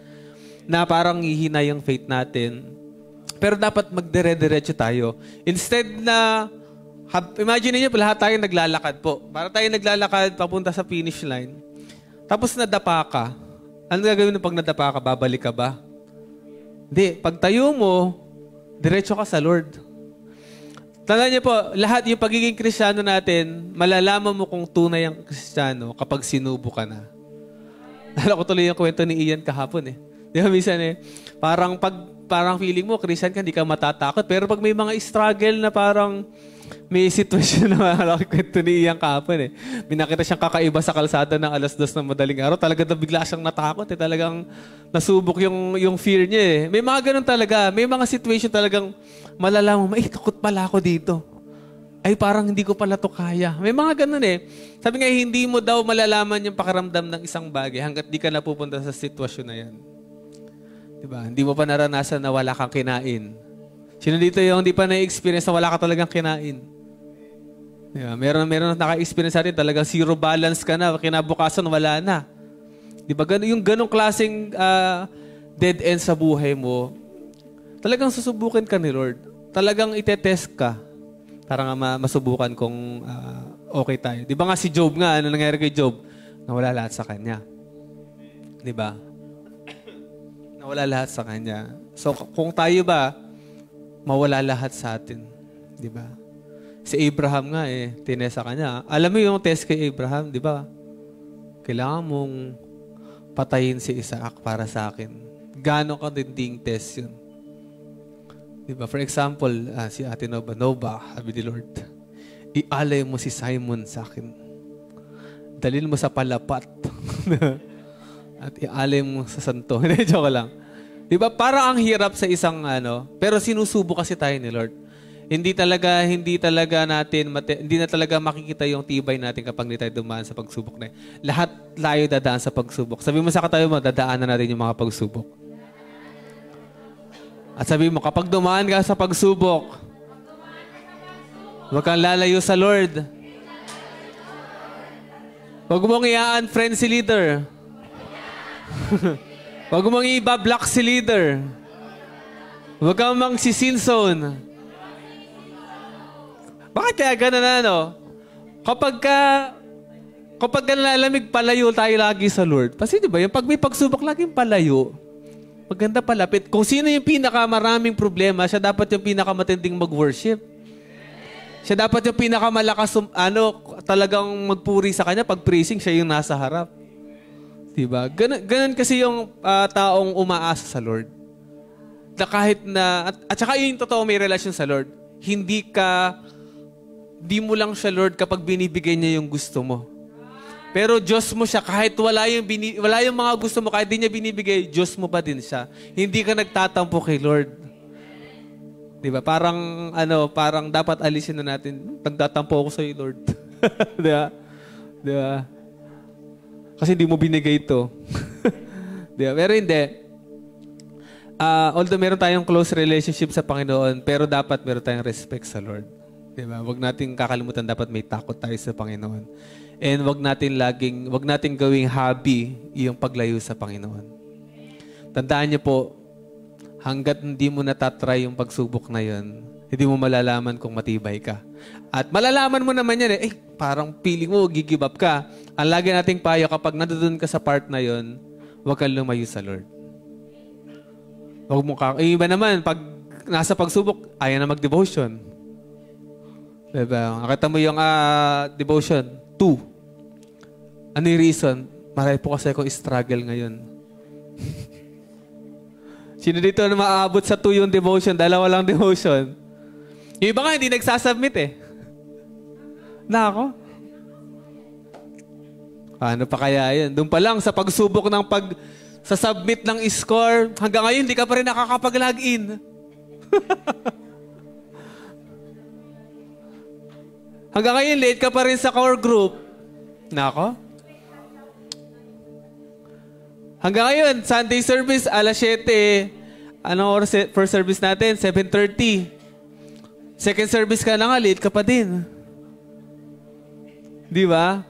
Na parang hihina yung faith natin. Pero dapat magdire-diretso tayo. Instead na, imagine niyo, lahat tayo naglalakad po. Para tayo naglalakad papunta sa finish line. Tapos nadapa ka. Ano gagawin pag nadapa ka? Babalik ka ba? Hindi. Pag tayo mo, diretso ka sa Lord. Tandaan niyo po, lahat yung pagiging Kristiyano natin, malalaman mo kung tunay ang Kristiyano kapag sinubo ka na. Nalala ko tuloy yung kwento ni Ian kahapon eh. Di ba minsan parang feeling mo, Christian ka, hindi ka matatakot. Pero pag may mga struggle na parang may sitwasyon na malaki kwento ni Ian kahapon eh. Binakita siyang kakaiba sa kalsada ng 2:00 ng madaling araw. Talaga na bigla siyang natakot eh. Talagang nasubok yung fear niya eh. May mga ganun talaga. May mga situation talagang malalaman mo, takot pala ako dito. Ay, parang hindi ko pala to kaya. May mga ganun eh. Sabi nga, hindi mo daw malalaman yung pakiramdam ng isang bagay hanggat di ka napupunta sa sitwasyon na yan. Diba? Hindi mo pa naranasan na wala kang kinain. Sino dito yung hindi pa na-experience na wala ka talagang kinain? Diba? Meron naka-experience natin talagang zero balance ka na. Kinabukasan, wala na. Diba? Yung ganong klaseng dead end sa buhay mo, talagang susubukin ka ni Lord. Talagang itetest ka para nga masubukan kung okay tayo. Diba nga si Job nga, ano nangyari kay Job? Nawala lahat sa kanya. Diba? Nawala lahat sa kanya. So kung tayo ba, mawala lahat sa atin. Di ba? Si Abraham nga tinest sa kanya. Alam mo yung test kay Abraham, di ba? Kailangan mong patayin si Isaac para sa akin. Gano'n ka dinding test yun? Di ba? For example, si Ate Nova, sabi ni Lord, ialay mo si Simon sa akin. Dalhin mo sa palapat. At ialay mo sa santo. Hindi, joke lang. Diba? Para ang hirap sa isang pero sinusubo kasi tayo ni Lord. Hindi na talaga makikita yung tibay natin kapag hindi tayo dumaan sa pagsubok na yun. Lahat tayo dadaan sa pagsubok. Sabi mo sa katabi mo, dadaanan natin yung mga pagsubok. At sabi mo, kapag dumaan ka sa pagsubok, huwag kang lalayo sa Lord. Huwag mong i-unfriend si leader. Huwag mong i-block si leader. Huwag kang mang-sin zone. Bakit kaya ganun na, no? Kapag ka nalalamig, palayo tayo lagi sa Lord. Kasi di ba, yung pag may pagsubok, laging palayo. Maganda palapit. Kung sino yung pinakamaraming problema, siya dapat yung pinakamatinding mag-worship. Siya dapat yung pinakamalakas, talagang magpuri sa kanya. Pag praising, siya yung nasa harap. Diba? Ganun kasi yung taong umaasa sa Lord. Na kahit na, at saka yung totoo may relasyon sa Lord, di mo lang siya, Lord, kapag binibigay niya yung gusto mo. Pero Diyos mo siya, kahit wala yung mga gusto mo, kahit di niya binibigay, Diyos mo pa din siya. Hindi ka nagtatampo kay Lord. Diba? Parang dapat alisin na natin, nagtatampo ako sa'yo, Lord. Diba? Diba? Kasi hindi mo binigay ito. Diba? Pero hindi. Although meron tayong close relationship sa Panginoon, pero dapat meron tayong respect sa Lord. Diba? Huwag natin kakalimutan, dapat may takot tayo sa Panginoon. And wag natin gawing hobby yung paglayo sa Panginoon. Tandaan niyo po, hanggat hindi mo natatry yung pagsubok na yun, hindi mo malalaman kung matibay ka. At malalaman mo naman yan parang feeling mo, gigive up ka. Ang lagi nating payo, kapag nandoon ka sa part na yun, huwag kang lumayo sa Lord. Huwag mo iba naman, pag nasa pagsubok, ayaw na mag-devotion. Diba? Nakita mo yung devotion, 2. Ano yung reason? Marami po kasi ako struggle ngayon. Sino dito na maaabot sa 2 yung devotion? Dalawa lang devotion. Yung iba nga hindi nagsasubmit Nako. Paano pa kaya yun? Doon pa lang sa pagsubok ng sa submit ng score, hanggang ngayon hindi ka pa rin nakakapag-login. Hanggang ngayon, late ka pa rin sa core group. Nako. Hanggang ngayon, Sunday service, alas 7. Anong oras first service natin? 7:30. Second service ka na nga, late ka pa din. Di ba?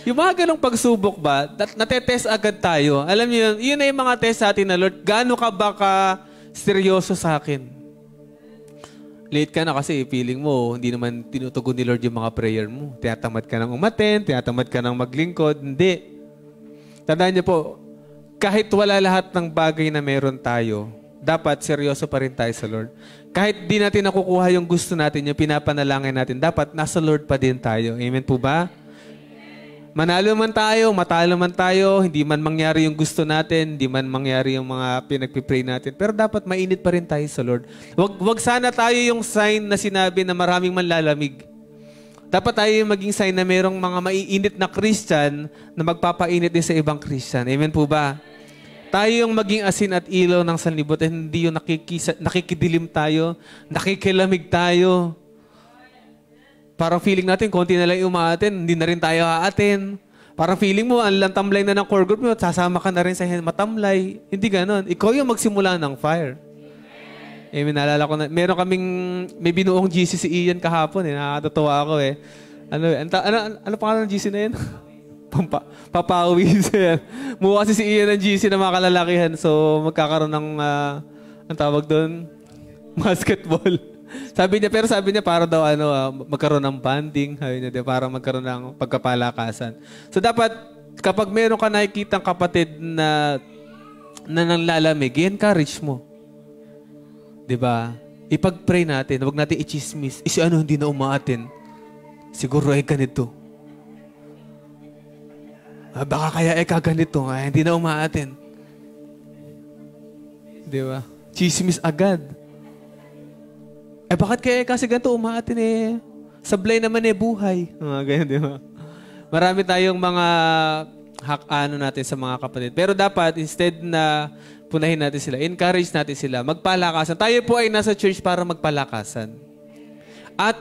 Yung mga ganong pagsubok ba, natetest agad tayo. Alam niyo yun na yung mga test sa atin na, Lord, gaano ka ba seryoso sa akin? Late ka na kasi feeling mo, hindi naman tinutugon ni Lord yung mga prayer mo. Tinatamad ka nang umattend, tinatamad ka nang maglingkod. Hindi. Tandaan niyo po, kahit wala lahat ng bagay na meron tayo, dapat seryoso pa rin tayo sa Lord. Kahit di natin nakukuha yung gusto natin, yung pinapanalangin natin, dapat nasa Lord pa din tayo. Amen po ba? Manalo man tayo, matalo man tayo, hindi man mangyari yung gusto natin, hindi man mangyari yung mga pinagpipray natin, pero dapat mainit pa rin tayo sa Lord. Wag sana tayo yung sign na sinabi na maraming manlalamig. Dapat tayo yung maging sign na merong mga maiinit na Christian na magpapainit din sa ibang Christian. Amen po ba? Tayo yung maging asin at ilaw ng sanlibutan, hindi yung nakikidilim tayo, nakikilamig tayo. Parang feeling natin, konti na lang umaatin, hindi na rin tayo aatin. Parang feeling mo, ang lantamlay na ng core group mo, sasama ka na rin sa matamlay. Hindi ganon. Ikaw yung magsimula ng fire. Amen. Naalala ko na, may binuong GC si Ian kahapon. Nakakatuwa ako . Ano pangalan ng GC na yun? Papawis. Mukha kasi si Ian ng GC na mga kalalakihan. So, magkakaroon ng, ang tawag doon, basketball. Sabi niya para daw magkaroon ng bonding, para magkaroon ng pagkapalakasan. So dapat kapag meron ka nakikitang kapatid na nanlalamig, i-encourage mo. 'Di ba? Ipag-pray natin, huwag natin i-chismis. Si hindi na umaatin. Siguro ganito. Baka kaya ganito, hindi na umaatin. 'Di ba? Chismis agad. Bakit kaya kasi ganito umaatin sablay naman buhay. Ganyan, di ba? Marami tayong mga natin sa mga kapatid. Pero dapat, instead na punahin natin sila, encourage natin sila, magpalakasan. Tayo po ay nasa church para magpalakasan. At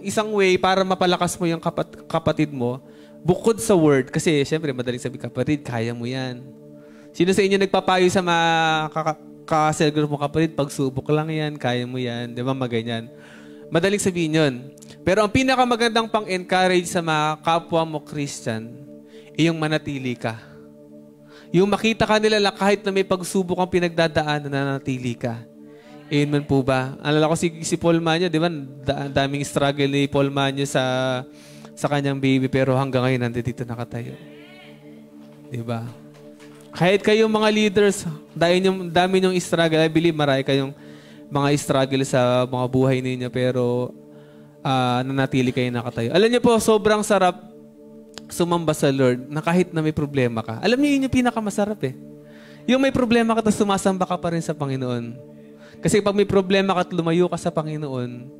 isang way para mapalakas mo yung kapatid mo, bukod sa word, kasi syempre madaling sabi, kapatid, kaya mo yan. Sino sa inyo nagpapayo sa mga ka-cell group mo, kapatid, pagsubok lang yan, kaya mo yan, di ba, maganyan. Madaling sabihin yun. Pero ang pinakamagandang pang-encourage sa mga kapwa mo Christian, yung manatili ka. Yung makita ka nila kahit na may pagsubok ang pinagdadaanan, nanatili ka. Amen po ba? Alala ko si Paul Manyo, di ba? Daming struggle ni Paul Manyo sa kanyang baby, pero hanggang ngayon nandito nakatayo. Di ba? Kahit kayong mga leaders, dami yung struggle. I believe marami kayong mga struggle sa mga buhay ninyo, pero nanatili kayo nakatayo. Alam niyo po, sobrang sarap sumamba sa Lord na kahit na may problema ka. Alam niyo, yun yung pinakamasarap eh. Yung may problema ka, tapos sumasamba ka pa rin sa Panginoon. Kasi pag may problema ka at lumayo ka sa Panginoon,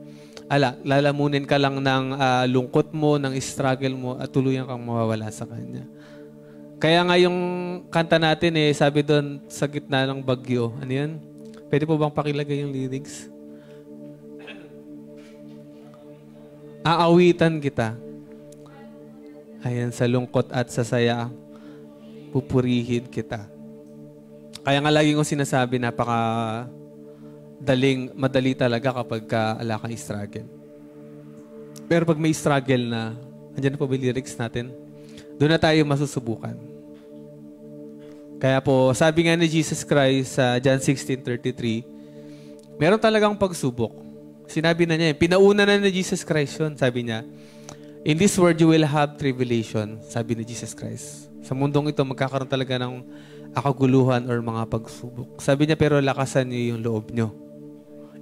lalamunin ka lang ng lungkot mo, ng struggle mo, at tuluyan kang mawawala sa Kanya. Kaya nga yung kanta natin sabi doon, sa gitna ng bagyo. Ano yan? Pwede po bang pakilagay yung lyrics? Aawitan kita. Ayan, sa lungkot at sa saya, pupurihin kita. Kaya nga lagi kong sinasabi, madali talaga kapag ala kang struggle. Pero pag may struggle na, andyan na po ba yung lyrics natin? Doon na tayo masusubukan. Kaya po, sabi nga ni Jesus Christ sa John 16:33, meron talagang pagsubok. Sinabi na niya, pinauna na ni Jesus Christ yun. Sabi niya, in this world you will have tribulation, sabi ni Jesus Christ. Sa mundong ito, magkakaroon talaga ng akaguluhan or mga pagsubok. Sabi niya, pero lakasan niyo yung loob niyo.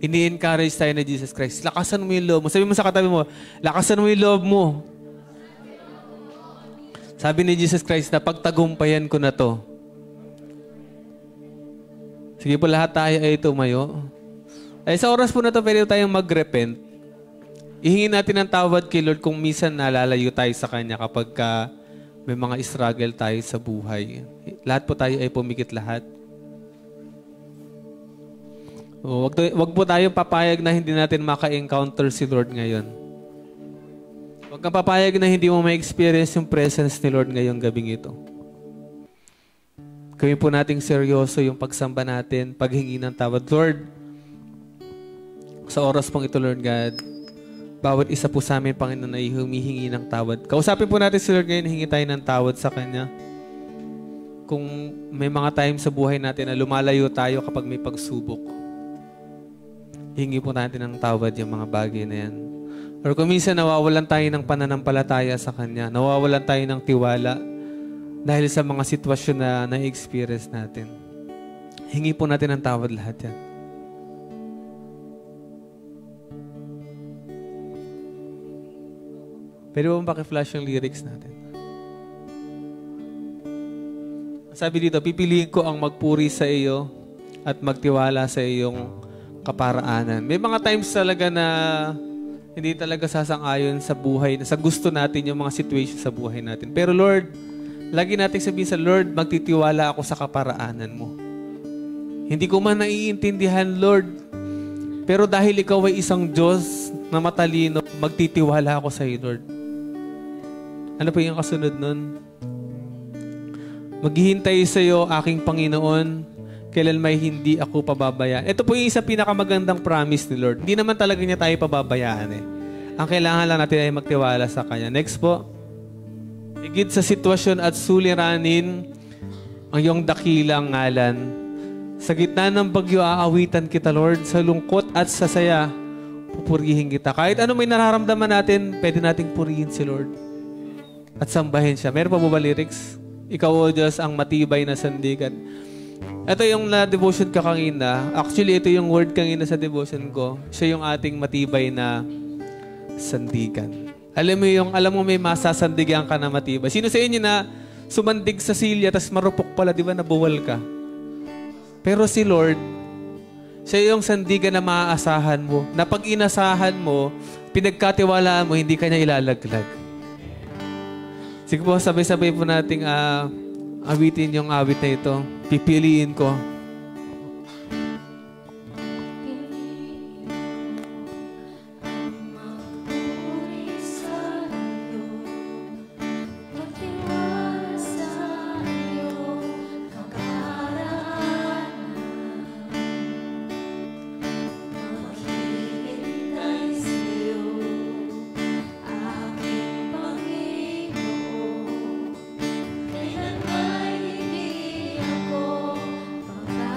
Ini-encourage tayo ni Jesus Christ. Lakasan mo yung loob mo. Sabi mo sa katabi mo, lakasan mo yung loob mo. Sabi ni Jesus Christ na pagtagumpayan ko na to. Sige po, lahat tayo ay tumayo. Sa oras po na to, pwede tayong mag-repent. Ihingin natin ng tawad kay Lord kung minsan nalalayo tayo sa Kanya kapag may mga struggle tayo sa buhay. Lahat po tayo ay pumikit lahat. Wag po tayong papayag na hindi natin maka-encounter si Lord ngayon. Wag kang papayag na hindi mo ma-experience yung presence ni Lord ngayong gabing ito. Gawin po nating seryoso yung pagsamba natin, paghingi ng tawad. Lord, sa oras pong ito, Lord God, bawat isa po sa amin, Panginoon, ay humihingi ng tawad. Kausapin po natin si Lord ngayon, hingi tayo ng tawad sa Kanya. Kung may mga time sa buhay natin na lumalayo tayo kapag may pagsubok, hingi po natin ng tawad yung mga bagay na yan. Or kung minsan nawawalan tayo ng pananampalataya sa Kanya, nawawalan tayo ng tiwala dahil sa mga sitwasyon na na-experience natin. Hingi po natin ng tawad lahat yan. Pwede mo paki-flash yung lyrics natin? Sabi dito, pipiliin ko ang magpuri sa iyo at magtiwala sa iyong kaparaanan. May mga times talaga na hindi talaga sasang-ayon sa buhay, sa gusto natin yung mga situation sa buhay natin. Pero Lord, lagi natin sabihin sa Lord, magtitiwala ako sa kaparaanan mo. Hindi ko man naiintindihan, Lord, pero dahil ikaw ay isang Diyos na matalino, magtitiwala ako sa iyo, Lord. Ano po yung kasunod nun? Maghihintay sa iyo, aking Panginoon, kailan may hindi ako pababayaan. Ito po yung isang pinakamagandang promise ni Lord. Hindi naman talaga niya tayo pababayaan eh. Ang kailangan lang natin ay magtiwala sa Kanya. Next po. Higit sa sitwasyon at suliranin ang iyong dakilang ngalan. Sa gitna ng bagyo, aawitan kita, Lord. Sa lungkot at sa saya, pupurihin kita. Kahit ano may nararamdaman natin, pwede nating purihin si Lord. At sambahin siya. Meron pa ba lyrics? Ikaw, O Diyos, ang matibay na sandigan. Ito yung na-devotion ka kanina. Actually, ito yung word kanina sa devotion ko. Siya yung ating matibay na sandigan. Alam mo may masasandigan ka na matibay. Sino sa inyo na sumandig sa silya tas marupok pala, di ba, nabuwal ka? Pero si Lord, siya yung sandigan na maaasahan mo. Na pag inasahan mo, pinagkatiwalaan mo, hindi ka niya ilalaglag. Sige po, sabay-sabay po nating awitin yung awit na ito. Pipiliin ko.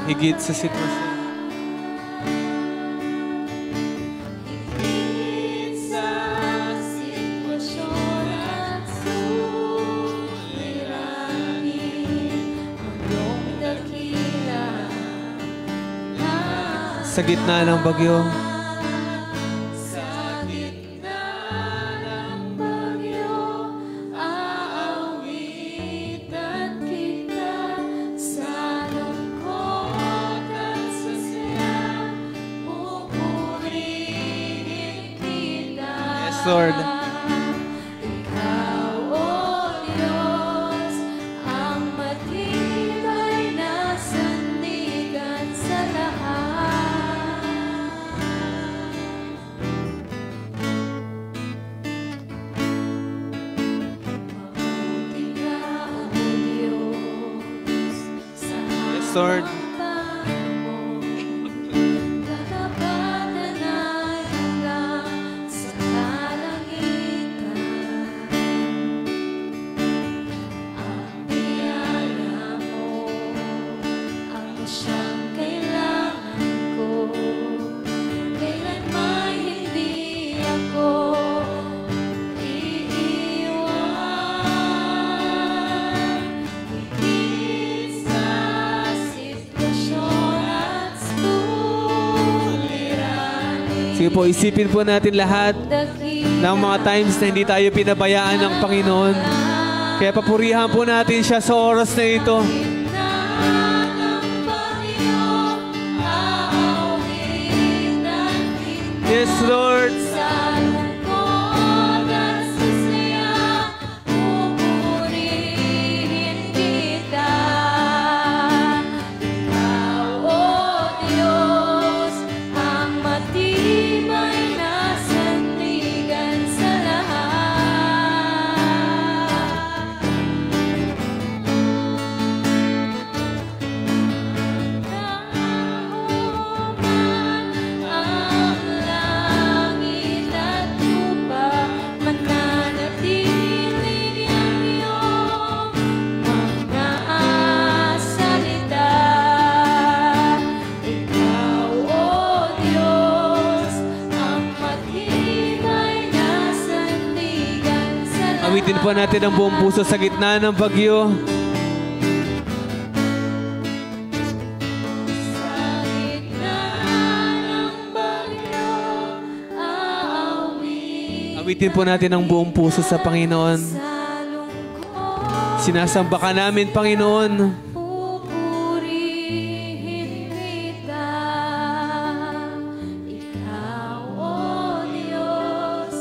higit sa sitwasyon. Sa gitna ng bagyo. Sa gitna ng bagyo, aawitan kita. Sa lungkot at sa saya, pupurihin kita. Yes, Lord. Ikaw, O Diyos, ang matibay na sandigan sa lahat. Mabuti ka, O Diyos, sa Yes, Lord. katapatan ay hanggang sa kalangitan. Ang biyaya mo ang siyang kailangan ko. Kailanman hindi ako iiwan. Higit sa sitwasyon at suliranin. Sige po, isipin po natin lahat ng mga times na hindi tayo pinabayaan ng Panginoon. Kaya papurihan po natin siya sa oras na ito. Yes, Lord. Sa lungkot at sa saya, pupurihin kita. Ikaw, O Diyos, ang matibay na sandigan sa lahat. Ang langit at lupa, mananatiling ang iyong mga salita. Ikaw, O Diyos, ang matibay na sandigan sa lahat. Awitin po natin ang buong puso sa gitna ng bagyo. Sa gitna ng bagyo, aawitin Awitin po natin ang buong puso sa Panginoon. sa lungkot. Sinasamba ka namin, Panginoon. Pupurihin kita. Ikaw, O Diyos,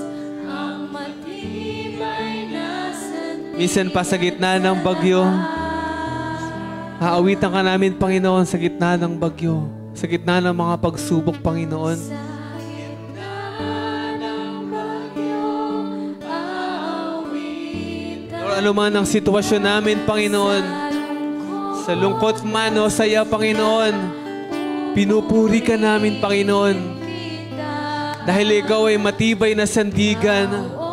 ang matibay na sandigan. Minsan pa sa gitna ng bagyo, aawitan ka namin, Panginoon, sa gitna ng bagyo. Sa gitna ng mga pagsubok, Panginoon. Sa gitna ng bagyo, aawitan Lord, ano man ang sitwasyon namin, Panginoon, sa lungkot man o saya, Panginoon, pinupuri ka namin, Panginoon, kita. dahil ikaw ay matibay na sandigan. O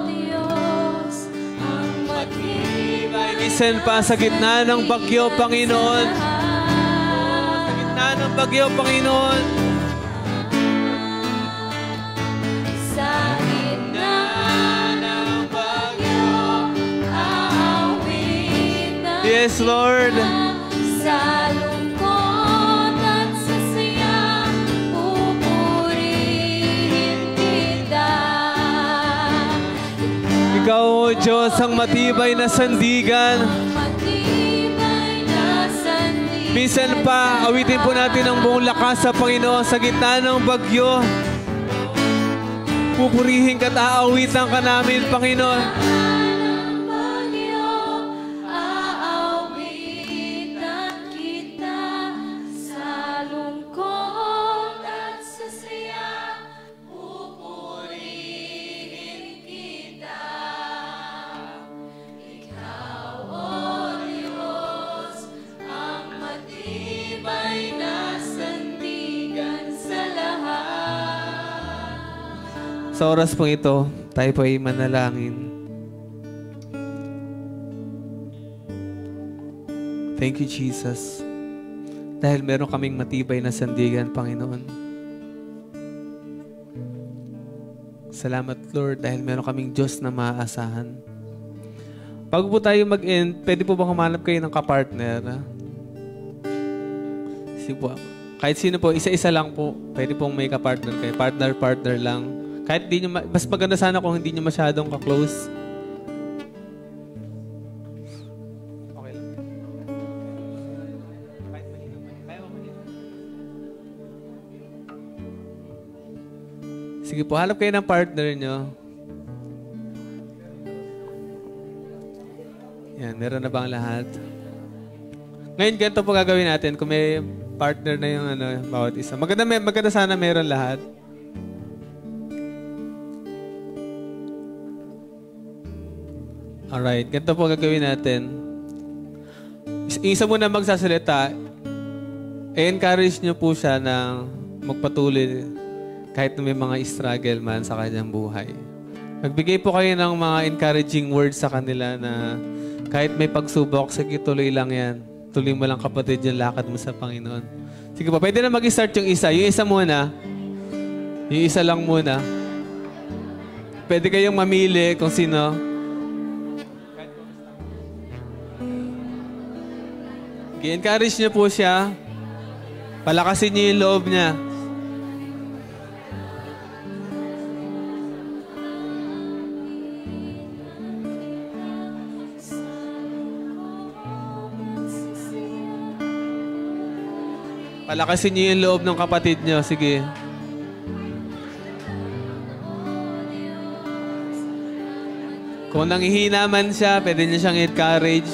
Diyos, ang matibay Minsan pa sa gitna ng bagyo, Panginoon. Sa gitna ng bagyo, Panginoon. sa gitna ng bagyo, aawitan Yes, Lord. sa lungkot at sa saya, pupurihin kita. Ikaw, O Diyos, ang matibay na sandigan. Matibay na sandigan. Minsan pa, awitin po natin ang buong lakas sa Panginoon sa gitna ng bagyo. Pupurihin ka at aawitan ka namin, Panginoon. ng bagyo, aawitan kita. Sa lungkot at sa saya, pupurihin kita. Ikaw, O Diyos, ang matibay na sandigan sa lahat. Sa oras pong ito, tayo po ay manalangin. Thank you, Jesus. Dahil meron kaming matibay na sandigan, Panginoon. Salamat, Lord, dahil meron kaming Diyos na maaasahan. Pag po tayo mag-end, pwede po ba humanap kayo ng kapartner? Kahit sino po, isa-isa lang po. Pwede pong may kapartner kayo. Partner lang. Kahit di nyo, mas maganda sana kung hindi nyo masyadong ka-close. Okay lang. Sige po, halap kayo ng partner nyo. Yan, meron na ba ang lahat? Ngayon, ganito po gagawin natin. Kung may partner na yung bawat isa. Maganda sana meron lahat. Alright, ganito po gagawin natin. Isa muna magsasalita. I-encourage nyo po siya na magpatuloy kahit may mga struggle man sa kanyang buhay. Magbigay po kayo ng mga encouraging words sa kanila na kahit may pagsubok, sige, tuloy lang yan. Tuloy mo lang, kapatid, yung lakad mo sa Panginoon. Sige po, pwede na mag-start yung isa. Yung isa muna. Yung isa lang muna. Pwede kayong mamili kung sino. I-encourage niyo po siya. Palakasin niyo yung loob niya. Palakasin niyo yung loob ng kapatid niyo. Sige. Kung nanghihina man siya, pwede niyo siyang encourage.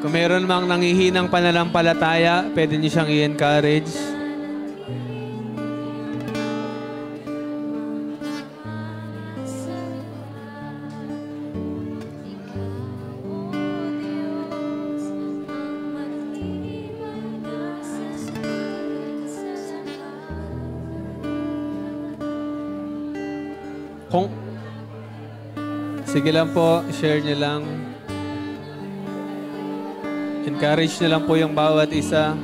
Kung meron mang nanghihinang pananampalataya, pwede niyo siyang i-encourage. Sige lang po, share nyo lang. Encourage nyo lang po yung bawat isa.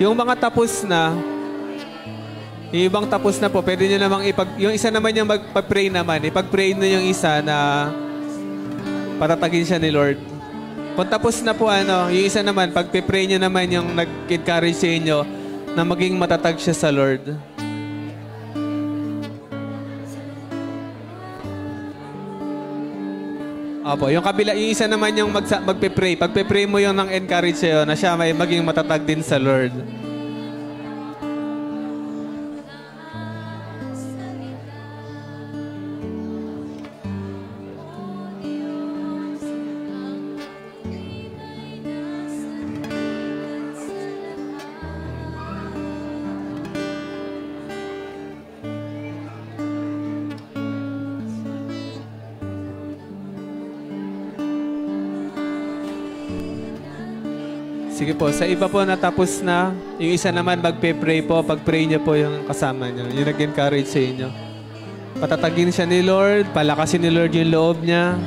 Yung mga tapos na, yung ibang tapos na po, pwede nyo namang yung isa naman yung magpa-pray naman. Ipag-pray nyo yung isa na patatagin siya ni Lord. Kung tapos na po, yung isa naman, pag-pray nyo naman yung nag-encourage sa inyo na maging matatag siya sa Lord. Opo, yung kabila, yung isa naman yung magpe-pray. Pagpe-pray mo yung nang encourage sa'yo na siya may maging matatag din sa Lord. Sige po, sa iba po natapos na, yung isa naman magpe-pray po, pag-pray niyo po yung kasama niyo, yung nag-encourage sa inyo. Patatagin siya ni Lord, palakasin ni Lord yung loob niya.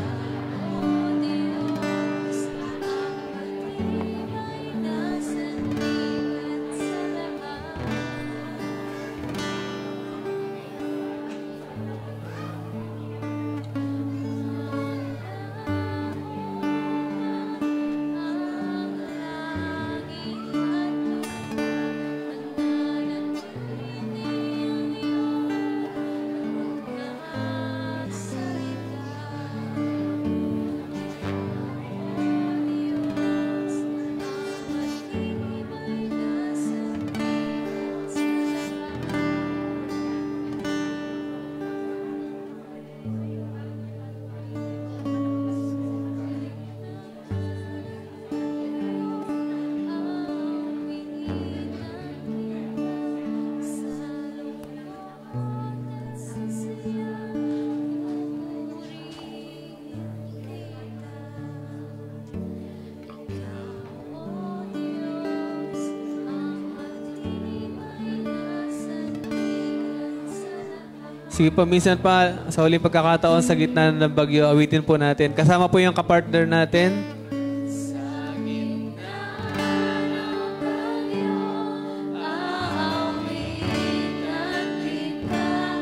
Sige po, minsan pa sa huling pagkakataon sa gitna ng bagyo, awitin po natin. Kasama po yung kapartner natin.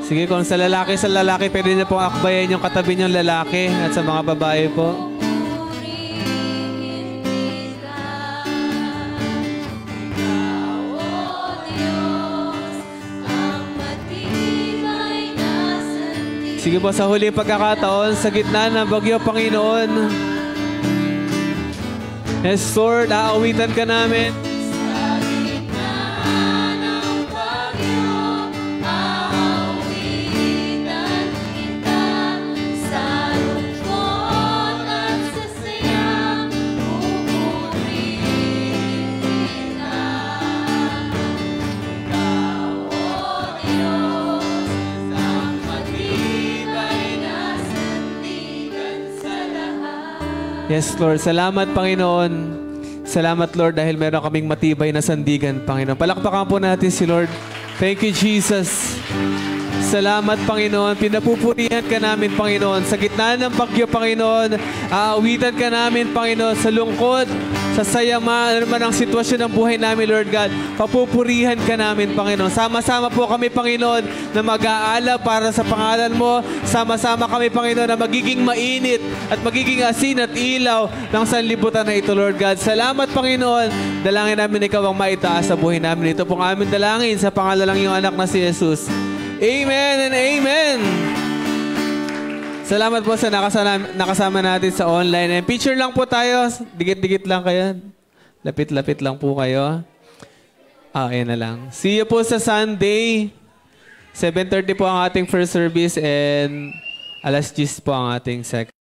Sige, kung sa lalaki, pwede niyo pong akbayan yung katabi niyong lalaki at sa mga babae po. Sige po, sa huli pagkakataon, sa gitna ng bagyo, Panginoon. Yes, Lord, aawitan ka namin. Yes, Lord. Salamat, Panginoon. Salamat, Lord, dahil meron kaming matibay na sandigan, Panginoon. Palakpakan po natin si Lord. Thank you, Jesus. Salamat, Panginoon. Pinapupurihan ka namin, Panginoon. Sa gitna ng bagyo, Panginoon, aawitan ka namin, Panginoon, sa lungkot, sa saya man ang sitwasyon ng buhay namin, Lord God. Papupurihan ka namin, Panginoon. Sama-sama po kami, Panginoon, na mag-aala para sa pangalan mo. Sama-sama kami, Panginoon, na magiging mainit at magiging asin at ilaw ng sanlibutan na ito, Lord God. Salamat, Panginoon. Dalangin namin ikaw ang maitaas sa buhay namin. Ito pong aming dalangin sa pangalan ng iyong anak na si Jesus. Amen and amen. Salamat po sa nakasama natin sa online. And picture lang po tayo. Dikit-dikit lang kayo. Lapit-lapit lang po kayo. Ayan na lang. See you po sa Sunday. 7:30 po ang ating first service and alas 10 po ang ating second.